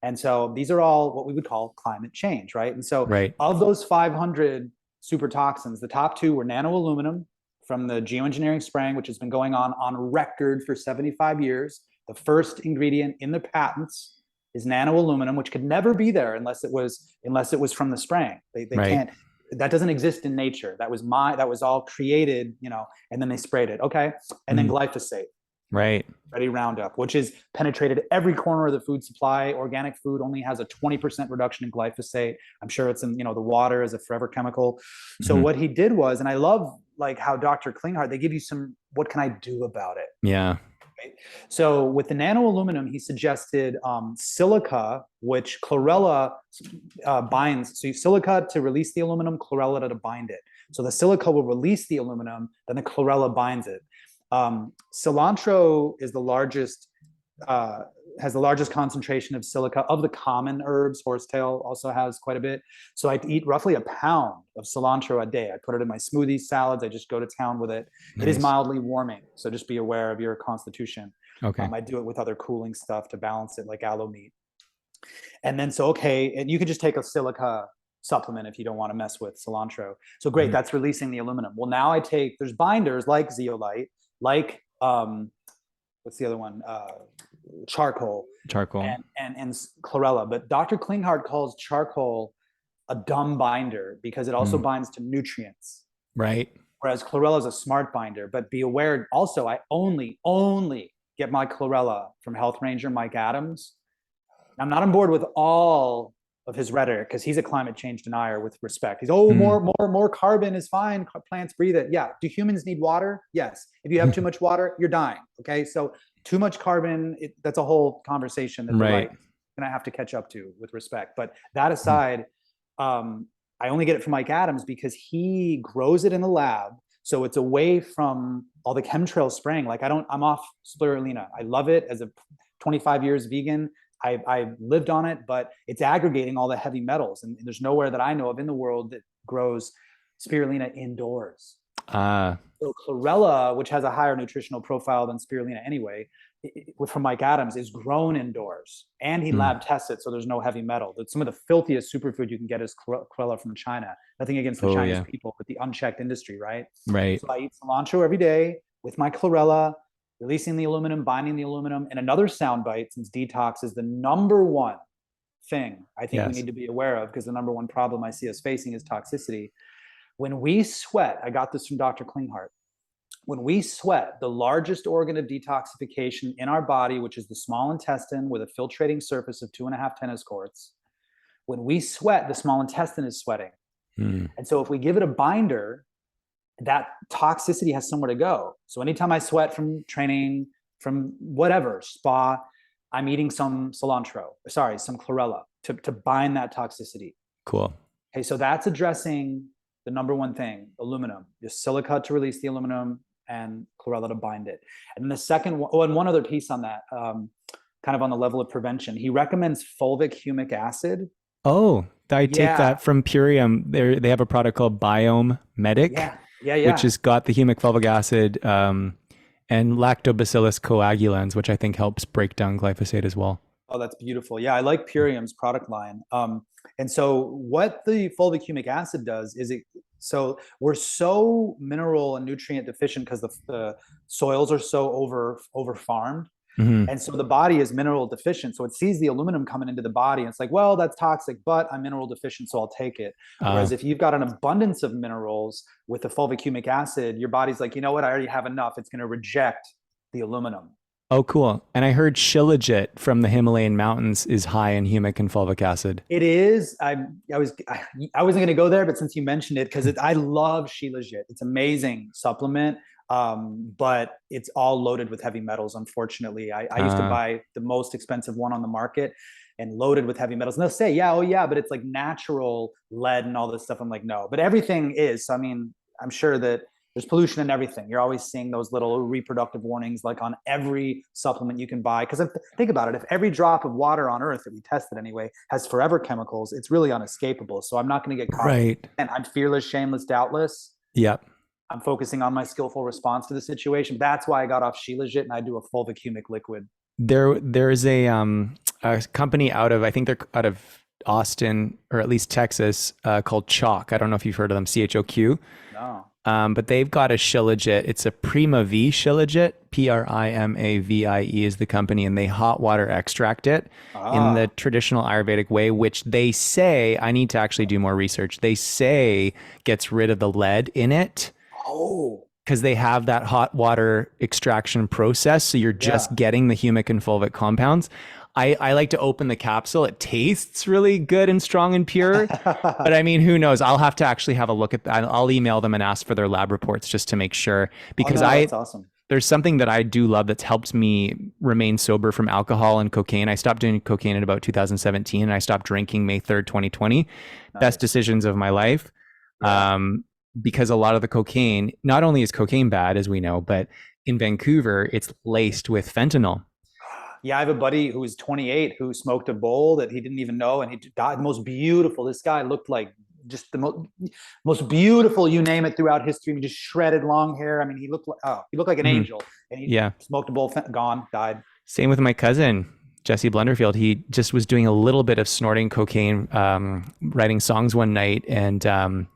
And so these are all what we would call climate change, right? And so Right. of those 500 super toxins, the top two were nanoaluminum from the geoengineering spraying, which has been going on record for 75 years. The first ingredient in the patents is nanoaluminum, which could never be there unless it was from the spraying. They Right. can't. That doesn't exist in nature. That was all created, and then they sprayed it. Okay, and then glyphosate. Right. Ready Roundup, which has penetrated every corner of the food supply. Organic food only has a 20% reduction in glyphosate. I'm sure it's in, the water as a forever chemical. So what he did was, and I love like how Dr. Klinghardt, they give you some, what can I do about it? Yeah. Right? So with the nanoaluminum, he suggested silica, which chlorella binds. So silica to release the aluminum, chlorella to bind it. So the silica will release the aluminum, then the chlorella binds it. Cilantro is the largest, has the largest concentration of silica of the common herbs. Horsetail also has quite a bit. So I eat roughly a pound of cilantro a day. I put it in my smoothies, salads. I just go to town with it. Nice. It is mildly warming. So just be aware of your constitution. Okay. I do it with other cooling stuff to balance it, like aloe meat. And then, and you can just take a silica supplement if you don't want to mess with cilantro. So great, that's releasing the aluminum. Well, now there's binders like zeolite, like what's the other one? Charcoal and chlorella. But Dr. Klinghardt calls charcoal a dumb binder because it also binds to nutrients. Right. Whereas chlorella is a smart binder. But be aware also, I only get my chlorella from Health Ranger Mike Adams. I'm not on board with all of his rhetoric because he's a climate change denier with respect. He's more carbon is fine. Plants breathe it. Yeah. Do humans need water? Yes. If you have too much water, you're dying. Okay. So too much carbon, that's a whole conversation that right. Gonna have to catch up to with respect. But that aside, I only get it from Mike Adams because he grows it in the lab. So it's away from all the chemtrail spraying. Like I'm off spirulina. I love it as a 25 years vegan. I lived on it, but it's aggregating all the heavy metals. And there's nowhere that I know of in the world that grows spirulina indoors. So chlorella, which has a higher nutritional profile than spirulina anyway, from Mike Adams, is grown indoors. And he lab tests it, so there's no heavy metal. Some of the filthiest superfood you can get is chlorella from China. Nothing against the Chinese people, but the unchecked industry, right? Right. So I eat cilantro every day with my chlorella, releasing the aluminum, binding the aluminum. And another soundbite, since detox is the number one thing I think we need to be aware of, because the number one problem I see us facing is toxicity. When we sweat, I got this from Dr. Klinghardt. When we sweat, the largest organ of detoxification in our body, which is the small intestine with a filtrating surface of 2.5 tennis courts, when we sweat, the small intestine is sweating. And so if we give it a binder, that toxicity has somewhere to go. So anytime I sweat from training, from whatever, spa, I'm eating some chlorella to bind that toxicity. Cool. Okay, so that's addressing the number one thing, aluminum. Just silica to release the aluminum and chlorella to bind it. And then the second one, and one other piece on that, kind of on the level of prevention, he recommends fulvic humic acid. Oh, I take that from Purium. They have a product called Biome Medic. Which has got the humic fulvic acid and lactobacillus coagulans, which I think helps break down glyphosate as well. Oh, that's beautiful. Yeah, I like Purium's product line. And so what the fulvic humic acid does is so we're so mineral and nutrient deficient because the soils are so over farmed. And so the body is mineral deficient. So it sees the aluminum coming into the body and it's like, well, that's toxic, but I'm mineral deficient, so I'll take it. Whereas if you've got an abundance of minerals with the fulvic humic acid, your body's like, you know what, I already have enough. It's going to reject the aluminum. Oh, cool. And I heard shilajit from the Himalayan mountains is high in humic and fulvic acid. It is. I wasn't going to go there, but since you mentioned it, because I love shilajit. It's an amazing supplement. But it's all loaded with heavy metals. Unfortunately, I used to buy the most expensive one on the market and loaded with heavy metals. And they'll say, but it's like natural lead and all this stuff. I'm like, no, but everything is. So, I mean, I'm sure that there's pollution in everything. You're always seeing those little reproductive warnings, like on every supplement you can buy. Because think about it, if every drop of water on Earth that we tested anyway has forever chemicals, it's really unescapable. So I'm not going to get caught. Right. And I'm fearless, shameless, doubtless. Yep. I'm focusing on my skillful response to the situation. That's why I got off shilajit and I do a fulvic humic liquid. There's a a company out of, I think they're out of Austin or at least Texas, called Chalk. I don't know if you've heard of them, CHOQ. No. But they've got a shilajit. It's a Prima V shilajit. Primavie is the company, and they hot water extract it in the Ah. traditional Ayurvedic way, which they say, I need to actually do more research. They say gets rid of the lead in it Oh. because they have that hot water extraction process. So you're Yeah. just getting the humic and fulvic compounds. I like to open the capsule. It tastes really good and strong and pure. But I mean, who knows? I'll have to actually have a look at that. I'll email them and ask for their lab reports just to make sure. Oh Because no, that's awesome. there's something that I do love that's helped me remain sober from alcohol and cocaine. I stopped doing cocaine in about 2017, and I stopped drinking May 3rd, 2020. Best Nice. decisions of my life. Yeah. Because a lot of the cocaine, not only is cocaine bad, as we know, but in Vancouver, it's laced with fentanyl. Yeah, I have a buddy who was 28 who smoked a bowl that he didn't even know, and he died. The most beautiful. This guy looked like just the most beautiful, you name it, throughout history. He just shredded long hair. I mean, he looked like an Mhm. angel. And he Yeah. smoked a bowl, gone, died. Same with my cousin, Jesse Blunderfield. He just was doing a little bit of snorting cocaine, writing songs one night, and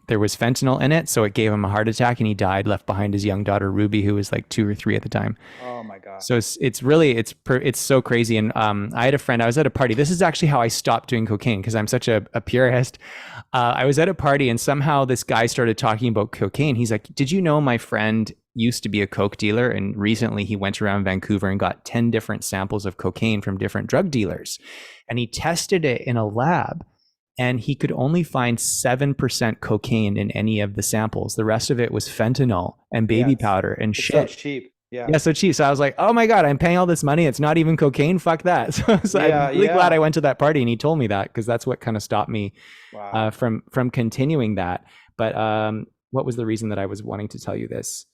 there was fentanyl in it. So it gave him a heart attack, and he died, left behind his young daughter, Ruby, who was like 2 or 3 at the time. Oh my God. So it's really, it's so crazy. And I had a friend, I was at a party. This is actually how I stopped doing cocaine because I'm such a purist. I was at a party, and somehow this guy started talking about cocaine. He's like, did you know my friend used to be a coke dealer, and recently he went around Vancouver and got 10 different samples of cocaine from different drug dealers, and he tested it in a lab, and he could only find 7% cocaine in any of the samples. The rest of it was fentanyl and baby Yes. powder and It's so shit. cheap. Yeah. Yeah, so cheap. So I was like, oh my God, I'm paying all this money. It's not even cocaine. Fuck that. So Yeah. I'm really glad Yeah. I went to that party and he told me that, because that's what kind of stopped me Wow. from continuing that. But what was the reason that I was wanting to tell you this?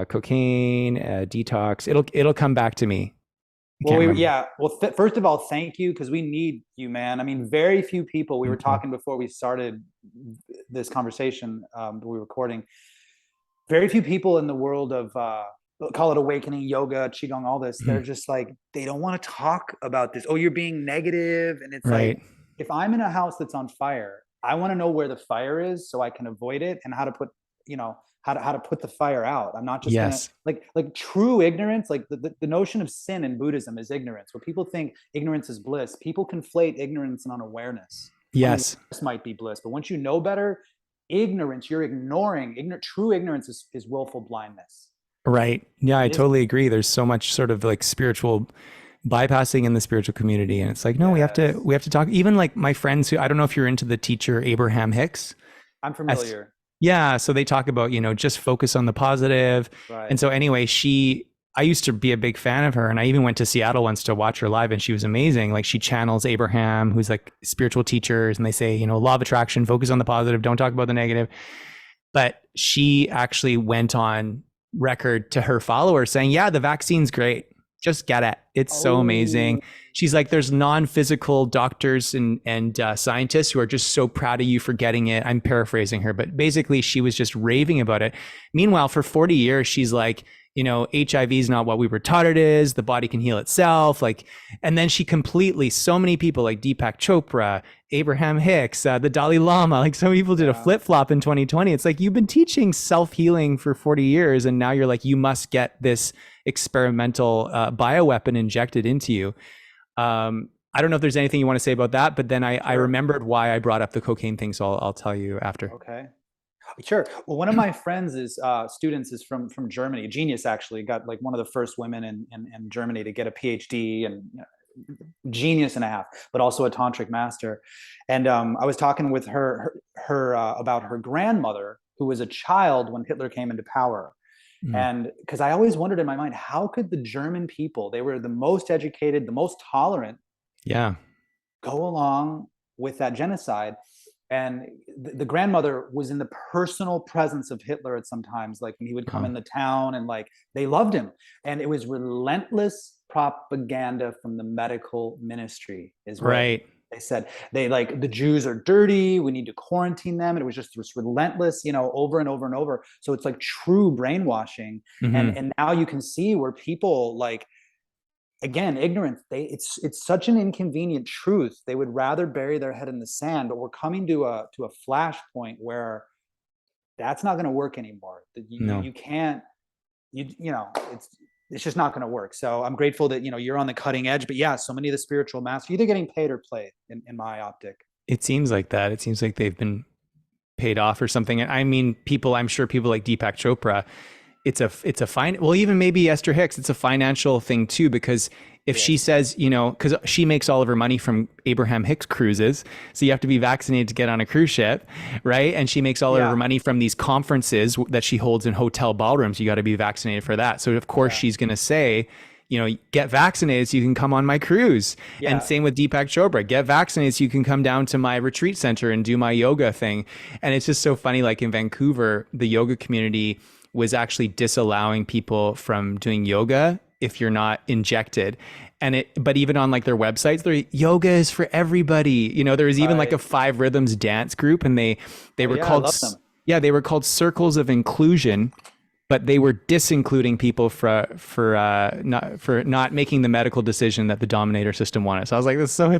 Cocaine, detox. It'll come back to me. I Well, can't remember. yeah. Well, first of all, thank you, because we need you, man. I mean, very few people. We were Thank you. talking before we started this conversation. We were recording. Very few people in the world of call it awakening, yoga, qigong, all this. They're Mhm. just like, they don't want to talk about this. Oh, you're being negative, and it's like, Right. if I'm in a house that's on fire, I want to know where the fire is so I can avoid it, and how to put, how to put the fire out. I'm not just gonna Yes. like true ignorance. Like the notion of sin in Buddhism is ignorance. Where people think ignorance is bliss, people conflate ignorance and unawareness. Yes. Unawareness might be bliss, but once you know better, ignorance, you're ignoring. True ignorance is willful blindness. Right. Yeah, I It is. totally agree. There's so much sort of like spiritual bypassing in the spiritual community, and it's like, no, Yes, we have to talk. Even like my friends who, I don't know if you're into the teacher Abraham Hicks. I'm As familiar. Yeah, so they talk about, just focus on the positive. Right. And so anyway, I used to be a big fan of her, and I even went to Seattle once to watch her live, and she was amazing. Like, she channels Abraham, who's like spiritual teachers, and they say, law of attraction, focus on the positive, don't talk about the negative. But she actually went on record to her followers saying, yeah, the vaccine's great. Just get it. It's so Oh, amazing. She's like, there's non-physical doctors and scientists who are just so proud of you for getting it. I'm paraphrasing her, but basically she was just raving about it. Meanwhile, for 40 years, she's like, HIV is not what we were taught it is. The body can heal itself. Like, and then so many people like Deepak Chopra, Abraham Hicks, the Dalai Lama, like, so many people did a yeah. flip flop in 2020. It's like, you've been teaching self-healing for 40 years. And now you're like, you must get this experimental bioweapon injected into you. I don't know if there's anything you want to say about that, but then I Sure. remembered why I brought up the cocaine thing. So I'll tell you after. Okay. Sure. Well, one of my friends is students is from Germany. Genius, actually, got like one of the first women in Germany to get a PhD, and genius and a half, but also a tantric master. And I was talking with her about her grandmother, who was a child when Hitler came into power. Mm. And because I always wondered in my mind, how could the German people, they were the most educated, the most tolerant, Yeah. go along with that genocide? And the grandmother was in the personal presence of Hitler at some times, like when he would come Wow. in the town, and like they loved him. And it was relentless propaganda from the medical ministry, is what Right. they said. They like, the Jews are dirty, we need to quarantine them. And it was just this relentless, over and over and over. So it's like true brainwashing. And Mm-hmm. now you can see where people like again, ignorance. It's such an inconvenient truth. They would rather bury their head in the sand. But we're coming to a flashpoint where that's not going to work anymore. No. You can't, it's just not going to work. So I'm grateful that you're on the cutting edge. But yeah, so many of the spiritual masters either getting paid or played in my optic. It seems like that. It seems like they've been paid off or something. And I mean, I'm sure people like Deepak Chopra, it's a fine, well, even maybe Esther Hicks, it's a financial thing too, because if she says, because she makes all of her money from Abraham Hicks cruises, so you have to be vaccinated to get on a cruise ship, right? And she makes all of her money from these conferences that she holds in hotel ballrooms. You got to be vaccinated for that. So of course she's going to say, get vaccinated so you can come on my cruise. Yeah. And same with Deepak Chopra, get vaccinated so you can come down to my retreat center and do my yoga thing. And it's just so funny, like in Vancouver, the yoga community was actually disallowing people from doing yoga if you're not injected. But even on like their websites, yoga is for everybody. There was even like a 5 Rhythms dance group, and they were called, they were called Circles of Inclusion, but they were disincluding people for not making the medical decision that the dominator system wanted. So I was like, this is so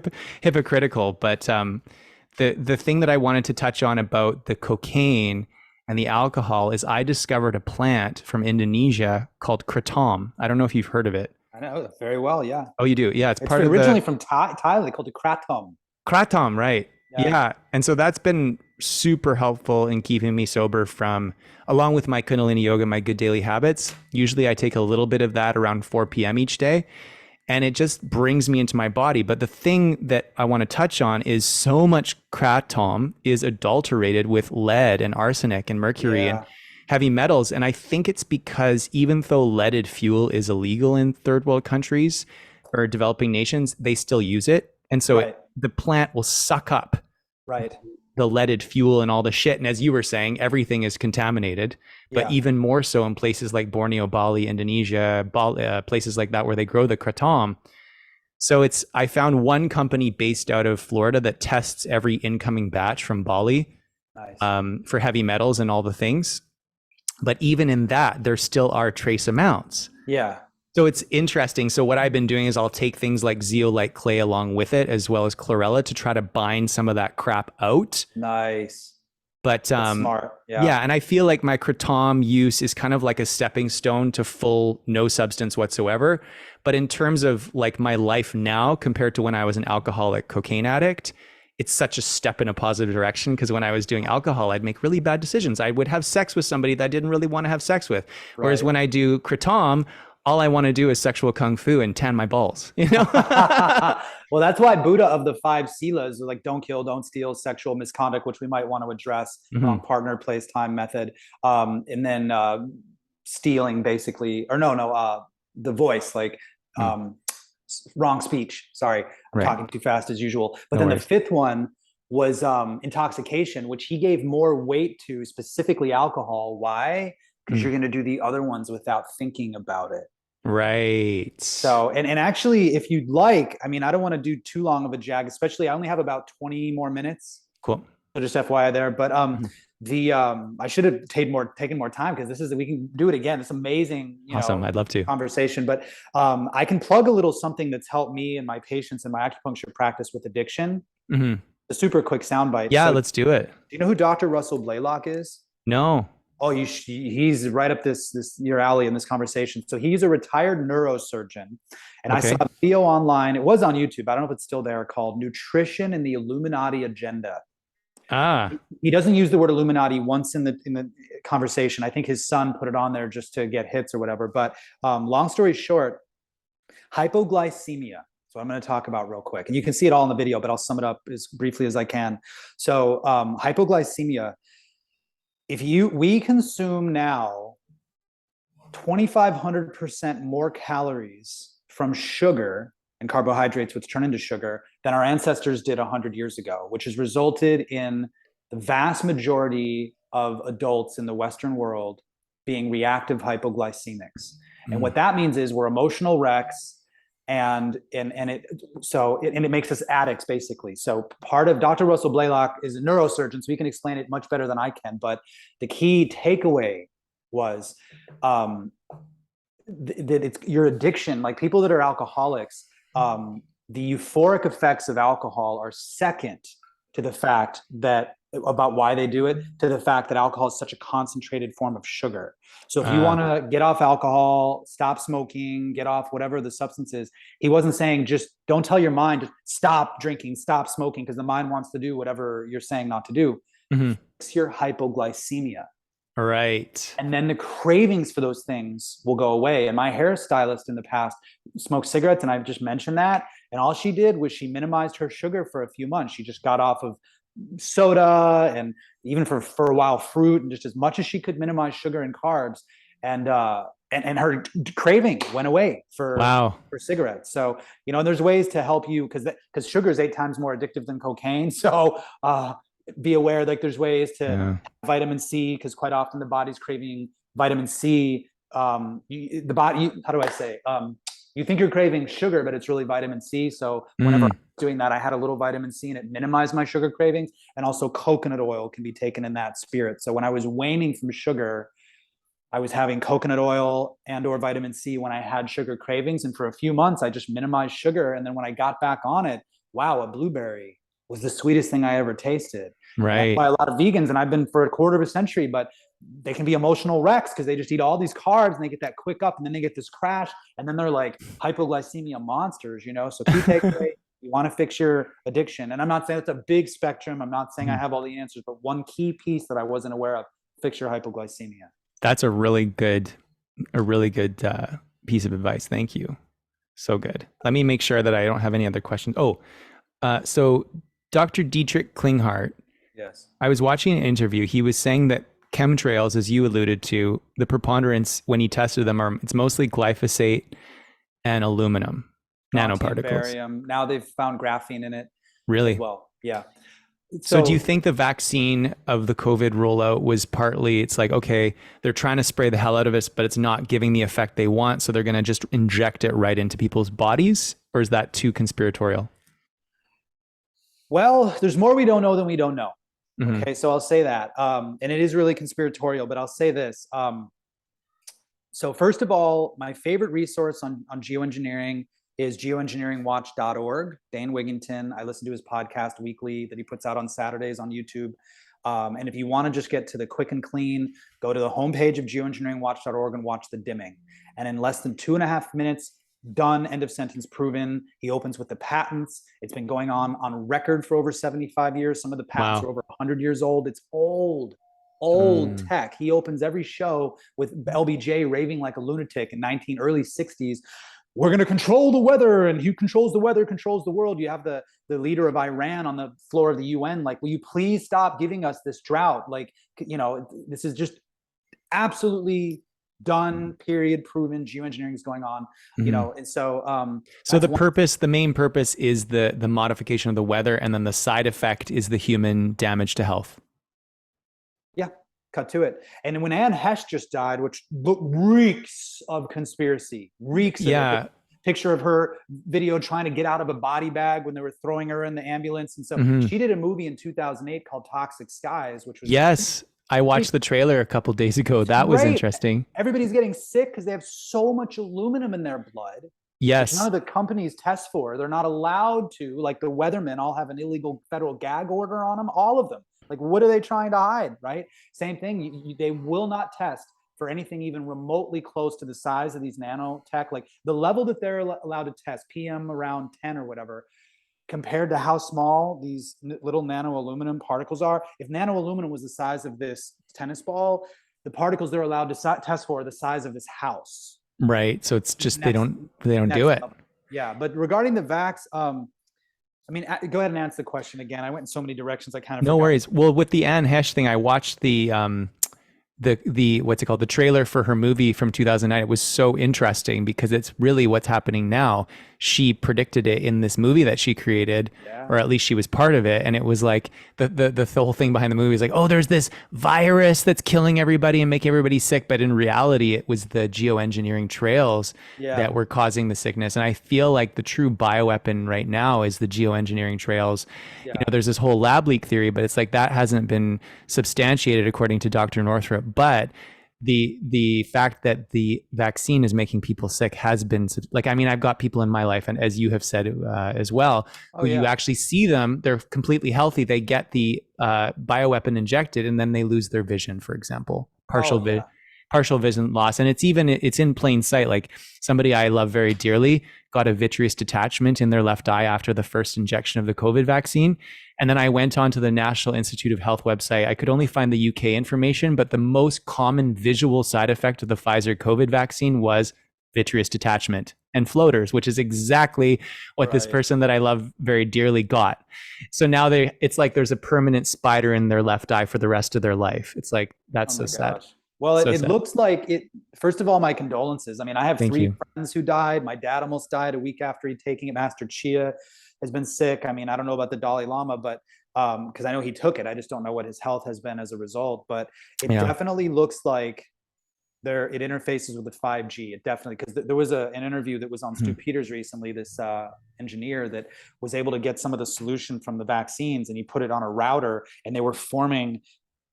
hypocritical. But the thing that I wanted to touch on about the cocaine and the alcohol is I discovered a plant from Indonesia called kratom. I don't know if you've heard of it. I know it very well. Yeah. Oh, you do? Yeah. It's part originally from Thailand. They called it kratom. Kratom, right. Yeah. And so that's been super helpful in keeping me sober along with my Kundalini Yoga, my good daily habits. Usually I take a little bit of that around 4 p.m. each day, and it just brings me into my body. But the thing that I want to touch on is so much kratom is adulterated with lead and arsenic and mercury and heavy metals. And I think it's because even though leaded fuel is illegal in third world countries or developing nations, they still use it. And so the plant will suck up the leaded fuel and all the shit. And as you were saying, everything is contaminated, but even more so in places like Borneo, Bali, Indonesia, places like that where they grow the kratom. So I found one company based out of Florida that tests every incoming batch from Bali for heavy metals and all the things. But even in that, there still are trace amounts. Yeah. So it's interesting. So what I've been doing is I'll take things like zeolite clay along with it, as well as chlorella, to try to bind some of that crap out. Nice. But that's smart. Yeah. And I feel like my kratom use is kind of like a stepping stone to full no substance whatsoever. But in terms of like my life now compared to when I was an alcoholic cocaine addict, it's such a step in a positive direction, because when I was doing alcohol, I'd make really bad decisions. I would have sex with somebody that I didn't really want to have sex with. Whereas when I do kratom, all I want to do is sexual kung fu and tan my balls, Well, that's why Buddha of the 5 silas are like, don't kill, don't steal, sexual misconduct, which we might want to address, partner, place, time, method. And then stealing basically, or the voice, like wrong speech. Sorry, I'm talking too fast as usual. But then the 5th one was intoxication, which he gave more weight to, specifically alcohol. Why? Because you're going to do the other ones without thinking about it. Right. So, and actually, if you'd like, I mean, I don't want to do too long of a jag, especially I only have about 20 more minutes. Cool. So just FYI there. But I should have taken more time, because we can do it again. It's amazing. Awesome. I'd love to. Conversation. But I can plug a little something that's helped me and my patients in my acupuncture practice with addiction. A super quick soundbite. Yeah, let's do it. Do you know who Dr. Russell Blaylock is? No. Oh, he's right up your alley in this conversation. So he's a retired neurosurgeon, and I saw a video online. It was on YouTube. I don't know if it's still there, called "Nutrition and the Illuminati Agenda." He doesn't use the word Illuminati once in the conversation. I think his son put it on there just to get hits or whatever. But long story short, hypoglycemia. So I'm going to talk about real quick, and you can see it all in the video, but I'll sum it up as briefly as I can. So hypoglycemia. We consume now 2,500% more calories from sugar and carbohydrates, which turn into sugar, than our ancestors did 100 years ago, which has resulted in the vast majority of adults in the Western world being reactive hypoglycemics. And what that means is we're emotional wrecks, and it makes us addicts, basically. So part of Dr. Russell Blaylock is a neurosurgeon, so he can explain it much better than I can. But the key takeaway was that it's your addiction. Like people that are alcoholics, the euphoric effects of alcohol are second to the fact that about why they do it, to the fact that alcohol is such a concentrated form of sugar. So if you want to get off alcohol, stop smoking, get off whatever the substance is, he wasn't saying just don't tell your mind to stop drinking, stop smoking, because the mind wants to do whatever you're saying not to do. Mm-hmm. Fix your hypoglycemia. Right. And then the cravings for those things will go away. And my hairstylist in the past smoked cigarettes, and I've just mentioned that. And all she did was she minimized her sugar for a few months. She just got off of soda and even for a while fruit, and just as much as she could minimize sugar and carbs. And her craving went away for cigarettes. So, there's ways to help you because sugar is 8 times more addictive than cocaine. So be aware, like there's ways to vitamin C, because quite often the body's craving vitamin C. The body, how do I say? You think you're craving sugar, but it's really vitamin C. So whenever I'm doing that, I had a little vitamin C and it minimized my sugar cravings. And also coconut oil can be taken in that spirit. So when I was waning from sugar, I was having coconut oil and or vitamin C when I had sugar cravings. And for a few months, I just minimized sugar. And then when I got back on it, wow, a blueberry was the sweetest thing I ever tasted. Right. By a lot of vegans, and I've been for a quarter of a century, but they can be emotional wrecks because they just eat all these carbs and they get that quick up and then they get this crash and then they're like hypoglycemia monsters, So key takeaway, you want to fix your addiction. And I'm not saying it's a big spectrum. I'm not saying I have all the answers, but one key piece that I wasn't aware of, fix your hypoglycemia. That's a really good piece of advice. Thank you. So good. Let me make sure that I don't have any other questions. So Dr. Dietrich Klinghardt, yes, I was watching an interview. He was saying that chemtrails, as you alluded to, the preponderance when he tested them it's mostly glyphosate and aluminum nanoparticles. Barium. Now they've found graphene in it. Really? As well, yeah. So do you think the vaccine of the COVID rollout was partly, it's like, okay, they're trying to spray the hell out of us, but it's not giving the effect they want, so they're going to just inject it right into people's bodies? Or is that too conspiratorial? Well, there's more we don't know than we don't know. Mm-hmm. Okay, so I'll say that. And it is really conspiratorial, but I'll say this. So first of all, my favorite resource on geoengineering is geoengineeringwatch.org. Dane Wigington, I listen to his podcast weekly that he puts out on Saturdays on YouTube. And if you want to just get to the quick and clean, go to the homepage of geoengineeringwatch.org and watch the dimming. And in less than 2.5 minutes, done, end of sentence, proven. He opens with the patents. It's been going on record for over 75 years. Some of the patents are over 100 years old. It's old tech. He opens every show with LBJ raving like a lunatic in early 60s. We're going to control the weather, and who controls the weather controls the world. You have the leader of Iran on the floor of the UN. Like, will you please stop giving us this drought? Like, this is just absolutely done, period, proven. Geoengineering is going on, and so so the main purpose is the modification of the weather, and then the side effect is the human damage to health. Yeah, cut to it. And when Anne Hesh just died, which reeks of conspiracy, reeks of it. Picture of her video trying to get out of a body bag when they were throwing her in the ambulance. And so she did a movie in 2008 called Toxic Skies, which was I watched the trailer a couple days ago. That was interesting. Everybody's getting sick because they have so much aluminum in their blood. Yes. None of the companies test for. They're not allowed to. Like the weathermen all have an illegal federal gag order on them. All of them. Like, what are they trying to hide, right? Same thing. They will not test for anything even remotely close to the size of these nanotech. Like the level that they're allowed to test, PM around 10 or whatever, compared to how small these little nano aluminum particles are. If nano aluminum was the size of this tennis ball, the particles they're allowed to test for are the size of this house. Right. So it's just they don't do it. Level. Yeah. But regarding the vax, go ahead and answer the question again. I went in so many directions. I kind of no worries. Well, with the Anne Hesh thing, I watched the what's it called, the trailer for her movie from 2009. It was so interesting because it's really what's happening now. She predicted it in this movie that she created, or at least she was part of it. And it was like the whole thing behind the movie is like, oh, there's this virus that's killing everybody and making everybody sick. But in reality, it was the geoengineering trails that were causing the sickness. And I feel like the true bioweapon right now is the geoengineering trails. Yeah. There's this whole lab leak theory, but it's like that hasn't been substantiated according to Dr. Northrup. But the fact that the vaccine is making people sick has been like, I mean, I've got people in my life, and as you have said as well, Oh who you yeah. actually see them, they're completely healthy, they get the bioweapon injected, and then they lose their vision, for example, Oh yeah. partial vision loss. And it's in plain sight. Like, somebody I love very dearly got a vitreous detachment in their left eye after the first injection of the COVID vaccine. And then I went onto the National Institute of Health website. I could only find the UK information, but the most common visual side effect of the Pfizer COVID vaccine was vitreous detachment and floaters, which is exactly what this Right. person that I love very dearly got. So now it's like there's a permanent spider in their left eye for the rest of their life. It's like, Oh that's so my sad. gosh. Well, So it sad. looks like it. First of all, my condolences. I mean, I have Thank three you. friends who died. My dad almost died a week after he'd taken it. Master Chia has been sick. I mean, I don't know about the Dalai Lama, but because I know he took it, I just don't know what his health has been as a result. But it Yeah. definitely looks like it interfaces with the 5G. It definitely, because there was an interview that was on Stu Mhm. Peters recently, this engineer that was able to get some of the solution from the vaccines, and he put it on a router, and they were forming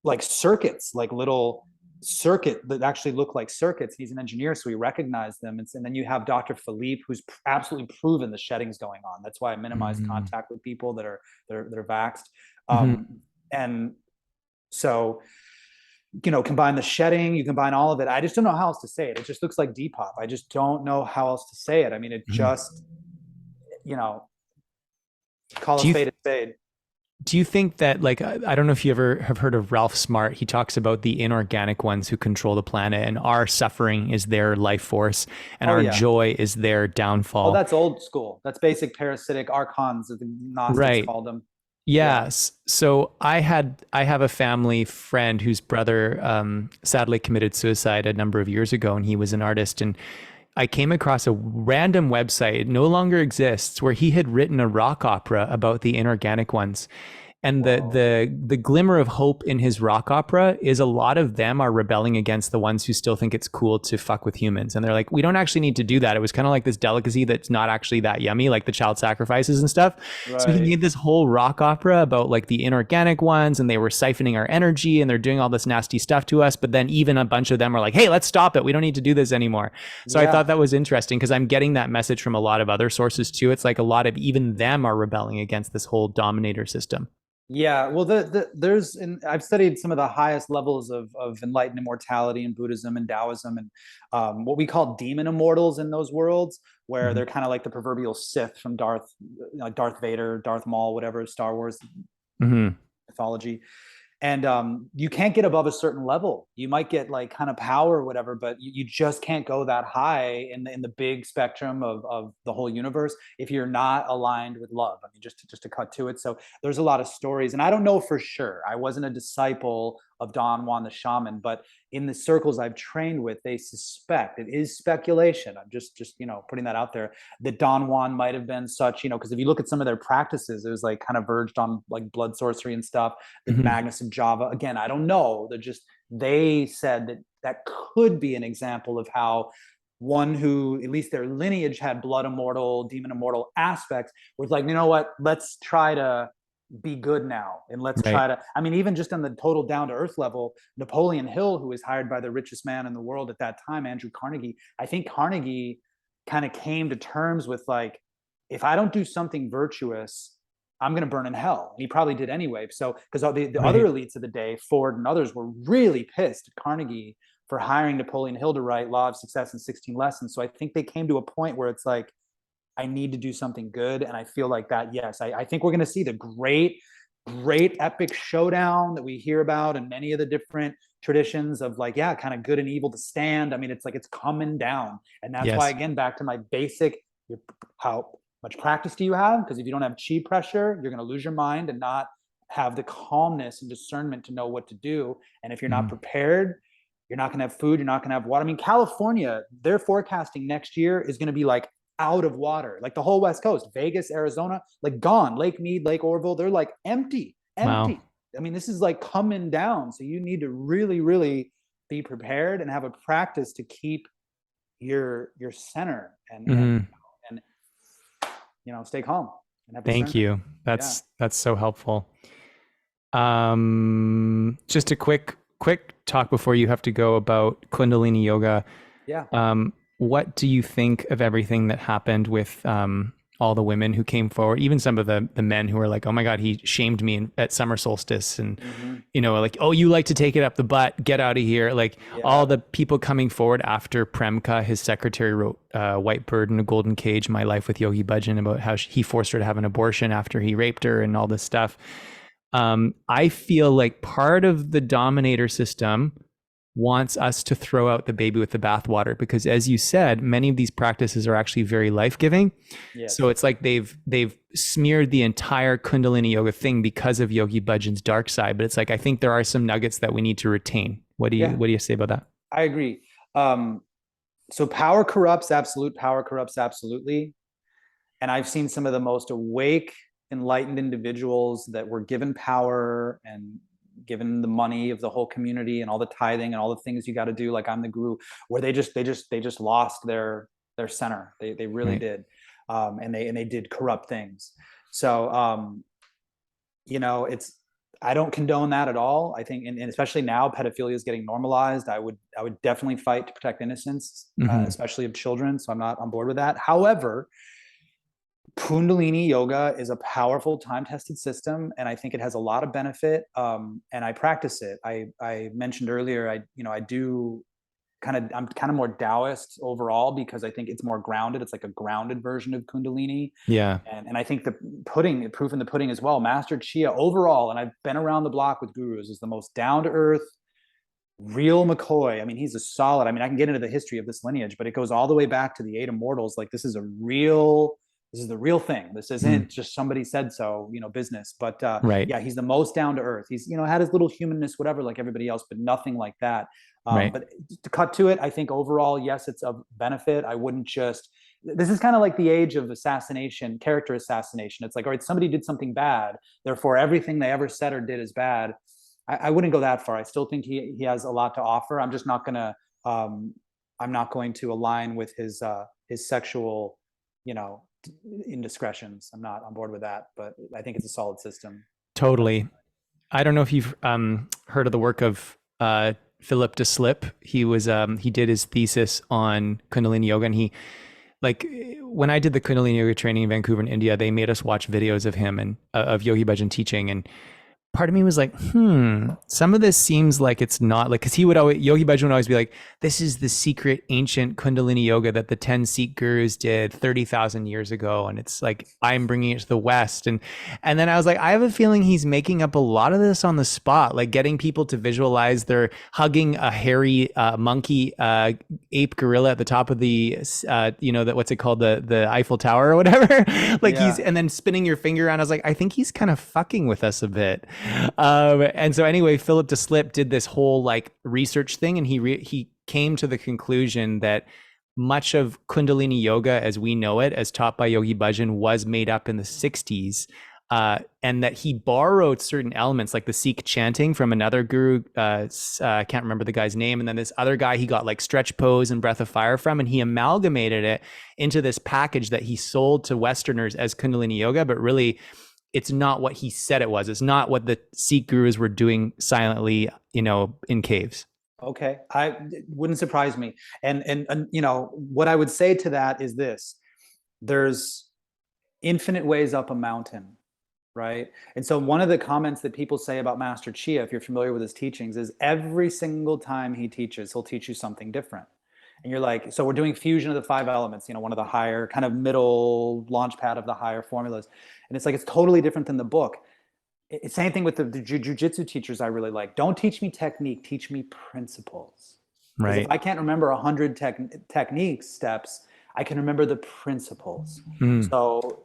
like circuits, like little circuit that actually look like circuits. He's an engineer, so he recognized them. And then you have Dr. Philippe, who's absolutely proven the shedding's going on. That's why I minimize Mhm. contact with people that are vaxxed. Mhm. And so, combine the shedding, you combine all of it. I just don't know how else to say it. It just looks like Depop. I just don't know how else to say it. I mean, it Mhm. just, you know, call a Do you spade a spade. do you think that, like, I don't know if you ever have heard of Ralph Smart? He talks about the inorganic ones who control the planet, and our suffering is their life force, and Oh our yeah. joy is their Oh, downfall. that's old school. That's basic parasitic archons, as the Gnostics Right. called them. Yeah. Yes. So I have a family friend whose brother sadly committed suicide a number of years ago, and he was an artist. And I came across a random website, it no longer exists, where he had written a rock opera about the inorganic ones. And Whoa. the glimmer of hope in his rock opera is a lot of them are rebelling against the ones who still think it's cool to fuck with humans. And they're like, we don't actually need to do that. It was kind of like this delicacy that's not actually that yummy, like the child sacrifices and stuff. So he Right. made this whole rock opera about like the inorganic ones, and they were siphoning our energy, and they're doing all this nasty stuff to us. But then even a bunch of them are like, hey, let's stop it. We don't need to do this anymore. So I thought Yeah. that was interesting, because I'm getting that message from a lot of other sources too. It's like a lot of even them are rebelling against this whole dominator system. Yeah. Well, there's, I've studied some of the highest levels of enlightened immortality in Buddhism and Taoism, and what we call demon immortals in those worlds, where Mm-hmm. they're kind of like the proverbial Sith from Darth Vader, Darth Maul, whatever, Star Wars Mm-hmm. mythology. And you can't get above a certain level. You might get like kind of power or whatever, but you just can't go that high in the big spectrum of the whole universe if you're not aligned with love. I mean, just to cut to it. So there's a lot of stories, and I don't know for sure. I wasn't a disciple of Don Juan the shaman, but in the circles I've trained with, they suspect, it is speculation, I'm just putting that out there, that Don Juan might have been such, because if you look at some of their practices, it was like kind of verged on like blood sorcery and stuff. The Mm-hmm. Magnus of Java, again, I don't know, they said that could be an example of how one who, at least their lineage, had blood immortal, demon immortal aspects, was like, you know what, let's try to be good now, and let's try Right. to, I mean, even just on the total down to earth level, Napoleon Hill, who was hired by the richest man in the world at that time, Andrew Carnegie, I think Carnegie kind of came to terms with like, if I don't do something virtuous, I'm going to burn in hell. And he probably did anyway. So, because the other Right. elites of the day, Ford and others, were really pissed at Carnegie for hiring Napoleon Hill to write Law of Success in 16 Lessons. So I think they came to a point where it's like, I need to do something good. And I feel like that, yes, I think we're going to see the great epic showdown that we hear about in many of the different traditions of like, yeah, kind of good and evil to stand. I mean, it's like it's coming down. And that's why, Yes. again, back to my basic, how much practice do you have? Because if you don't have chi pressure, you're going to lose your mind and not have the calmness and discernment to know what to do. And if you're not Mm-hmm. prepared, you're not going to have food, you're not going to have water. I mean, California, their forecasting next year is going to be like out of water, like the whole West Coast, Vegas, Arizona, like gone. Lake Mead, Lake Orville, they're like empty, Wow. empty. I mean, this is like coming down. So you need to really, really be prepared and have a practice to keep your center Mm-hmm. and stay calm and have Thank discernment. you. Yeah. That's so helpful. Just a quick quick talk before you have to go about Kundalini Yoga. Yeah. What do you think of everything that happened with all the women who came forward, even some of the men who were like, "Oh my God, he shamed me at summer solstice," and Hmm. like, "Oh, you like to take it up the butt, get out of here!" Like all Yeah. the people coming forward after Premka, his secretary, wrote "White Bird in a Golden Cage: My Life with Yogi Bhajan" about how he forced her to have an abortion after he raped her and all this stuff. I feel like part of the dominator system wants us to throw out the baby with the bathwater because, as you said, many of these practices are actually very life-giving. So Yes. it's like they've smeared the entire Kundalini Yoga thing because of Yogi Bhajan's dark side. But it's like I think there are some nuggets that we need to retain. Yeah, What do you say about that? I agree. Um, so power corrupts, absolute power corrupts absolutely. And I've seen some of the most awake, enlightened individuals that were given power and given the money of the whole community and all the tithing and all the things you got to do, like I'm the guru, where they just lost their center. They really Right. did. And they did corrupt things. So it's I don't condone that at all. I think, and especially now, pedophilia is getting normalized. I would definitely fight to protect innocence, Mm-hmm. especially of children. So I'm not on board with that. However, Kundalini Yoga is a powerful, time-tested system, and I think it has a lot of benefit. And I practice it. I mentioned earlier, I do I'm kind of more Taoist overall because I think it's more grounded. It's like a grounded version of Kundalini. Yeah. And I think the proof in the pudding as well. Master Chia overall, and I've been around the block with gurus, is the most down to earth, real McCoy. I mean, he's a solid. I mean, I can get into the history of this lineage, but it goes all the way back to the Eight Immortals. Like this is the real thing. This Mm-hmm. isn't just somebody said so, business. But Right. yeah, he's the most down to earth. He's, had his little humanness, whatever, like everybody else, but nothing like that. Right. But to cut to it, I think overall, yes, it's of benefit. I wouldn't just, this is kind of like the age of assassination, character assassination. It's like, all right, somebody did something bad. Therefore, everything they ever said or did is bad. I wouldn't go that far. I still think he has a lot to offer. I'm just not gonna I'm not going to align with his sexual, you know, indiscretions. I'm not on board with that, but I think it's a solid system. Totally. I don't know if you've heard of the work of Philip Deslip. He did his thesis on Kundalini Yoga, and he like when I did the Kundalini Yoga training in Vancouver in India, they made us watch videos of him and of Yogi Bhajan teaching, and part of me was like, some of this seems like it's not like, because Yogi Bhajan would always be like, this is the secret ancient Kundalini yoga that the 10 Sikh gurus did 30,000 years ago. And it's like, I'm bringing it to the West. And then I was like, I have a feeling he's making up a lot of this on the spot, like getting people to visualize they're hugging a hairy monkey, ape gorilla at the top of the, what's it called? The Eiffel Tower or whatever. Like Yeah. and then spinning your finger around. I was like, I think he's kind of fucking with us a bit. And so anyway, Philip Deslip did this whole like research thing, and he came to the conclusion that much of Kundalini Yoga, as we know it, as taught by Yogi Bhajan, was made up in the 60s. And that he borrowed certain elements like the Sikh chanting from another guru. I can't remember the guy's name. And then this other guy, he got like stretch pose and breath of fire from, and he amalgamated it into this package that he sold to Westerners as Kundalini Yoga. But really, it's not what he said it was. It's not what the Sikh gurus were doing silently, in caves. Okay. It wouldn't surprise me. And what I would say to that is this: there's infinite ways up a mountain, right? And so one of the comments that people say about Master Chia, if you're familiar with his teachings, is every single time he teaches, he'll teach you something different. And you're like, so we're doing fusion of the five elements, one of the higher kind of middle launch pad of the higher formulas. And it's like, it's totally different than the book. It's same thing with the jujitsu teachers I really like. Don't teach me technique, teach me principles. Because if Right. I can't remember 100 technique steps, I can remember the principles. Mm. So,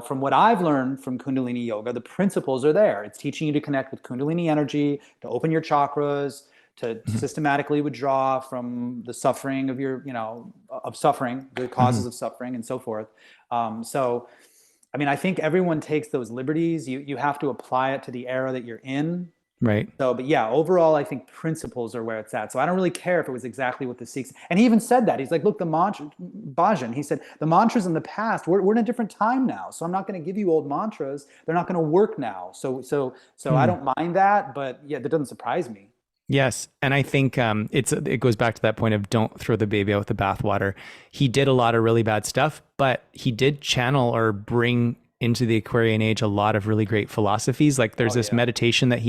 from what I've learned from Kundalini Yoga, the principles are there. It's teaching you to connect with Kundalini energy, to open your chakras, to Mm-hmm. systematically withdraw from the suffering of of suffering, the Mm-hmm. causes of suffering, and so forth. So, I mean, I think everyone takes those liberties. You have to apply it to the era that you're in. Right. So, but yeah, overall, I think principles are where it's at. So I don't really care if it was exactly what the Sikhs. And he even said that. He's like, look, the mantra, Bhajan, he said, the mantras in the past, we're in a different time now. So I'm not going to give you old mantras. They're not going to work now. So I Hmm. don't mind that. But yeah, that doesn't surprise me. Yes, and I think it goes back to that point of don't throw the baby out with the bathwater. He did a lot of really bad stuff, but he did channel or bring into the Aquarian age a lot of really great philosophies. Like there's Oh this yeah. meditation that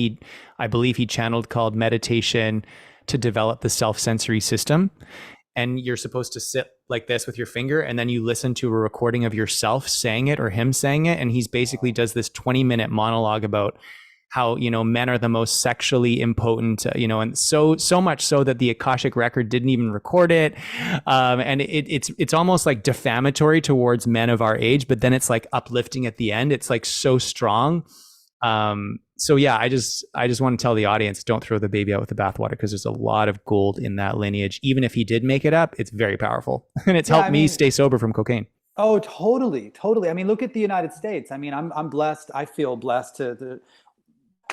I believe he channeled called meditation to develop the self-sensory system. And you're supposed to sit like this with your finger, and then you listen to a recording of yourself saying it or him saying it. And he's basically does this 20-minute monologue about how, men are the most sexually impotent, and so much so that the Akashic record didn't even record it. And it's almost like defamatory towards men of our age, but then it's like uplifting at the end. It's like so strong. So yeah, I just want to tell the audience, don't throw the baby out with the bathwater, because there's a lot of gold in that lineage. Even if he did make it up, it's very powerful. And it's Yeah, helped I me mean, stay sober from cocaine. oh, totally, totally. I mean, look at the United States. I mean, I'm blessed. I feel blessed to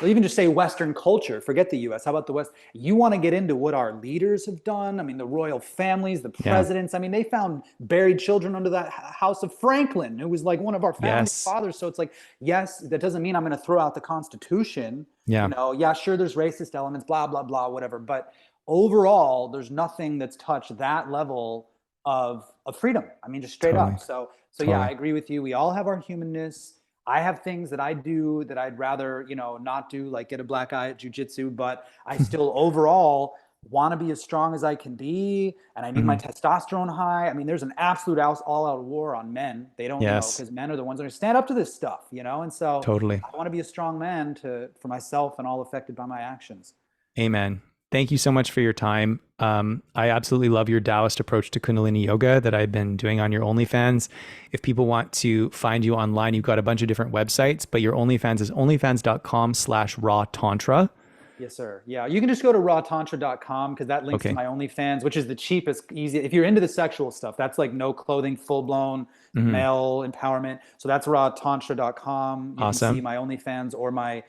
or even just say Western culture, forget the US. How about the West? You want to get into what our leaders have done? I mean, the royal families, the Yeah. presidents. I mean, they found buried children under that house of Franklin, who was like one of our founding Yes. fathers. So it's like, yes, that doesn't mean I'm going to throw out the Constitution. Yeah. Yeah, sure, there's racist elements, blah, blah, blah, whatever. But overall, there's nothing that's touched that level of freedom. I mean, just straight up. Totally. So yeah, I Totally. agree with you. We all have our humanness. I have things that I do that I'd rather, not do, like get a black eye at jujitsu, but I still overall want to be as strong as I can be. And I need my Mhm. testosterone high. I mean, there's an absolute all out war on men. They don't, Yes. because men are the ones that are stand up to this stuff, And so Totally. I want to be a strong man for myself and all affected by my actions. Amen. Thank you so much for your time. I absolutely love your Taoist approach to Kundalini Yoga that I've been doing on your OnlyFans. If people want to find you online, you've got a bunch of different websites, but your OnlyFans is onlyfans.com/raw tantra. Yes, sir. Yeah, you can just go to rawtantra.com because that links to Okay. my OnlyFans, which is the cheapest, easy. If you're into the sexual stuff, that's like no clothing, full blown Hmm. male empowerment. So that's rawtantra.com. You can see Awesome. my OnlyFans or my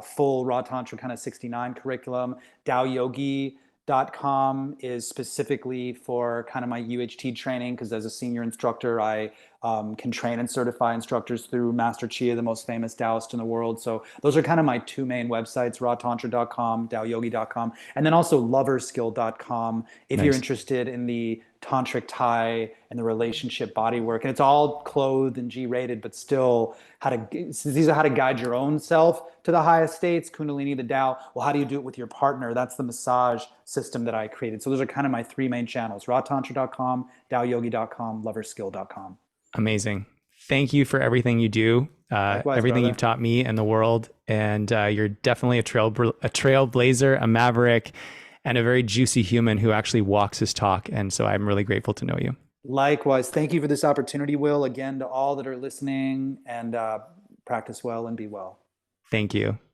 full Raw Tantra kind of 69 curriculum. DaoYogi.com is specifically for kind of my UHT training because as a senior instructor, I can train and certify instructors through Master Chia, the most famous Taoist in the world. So those are kind of my two main websites, rawtantra.com, daoyogi.com, and then also loverskill.com if you're Nice. interested in the tantric Thai and the relationship body work. And it's all clothed and G-rated, but still these are how to guide your own self to the highest states, Kundalini, the Tao. Well, how do you do it with your partner? That's the massage system that I created. So those are kind of my three main channels, rawtantra.com, daoyogi.com, loverskill.com. Amazing. Thank you for everything you do, Likewise, everything you've brother. taught me and the world. And you're definitely a trailblazer, a maverick, and a very juicy human who actually walks his talk. And so I'm really grateful to know you. Likewise. Thank you for this opportunity, Will. Again, to all that are listening, and practice well and be well. Thank you.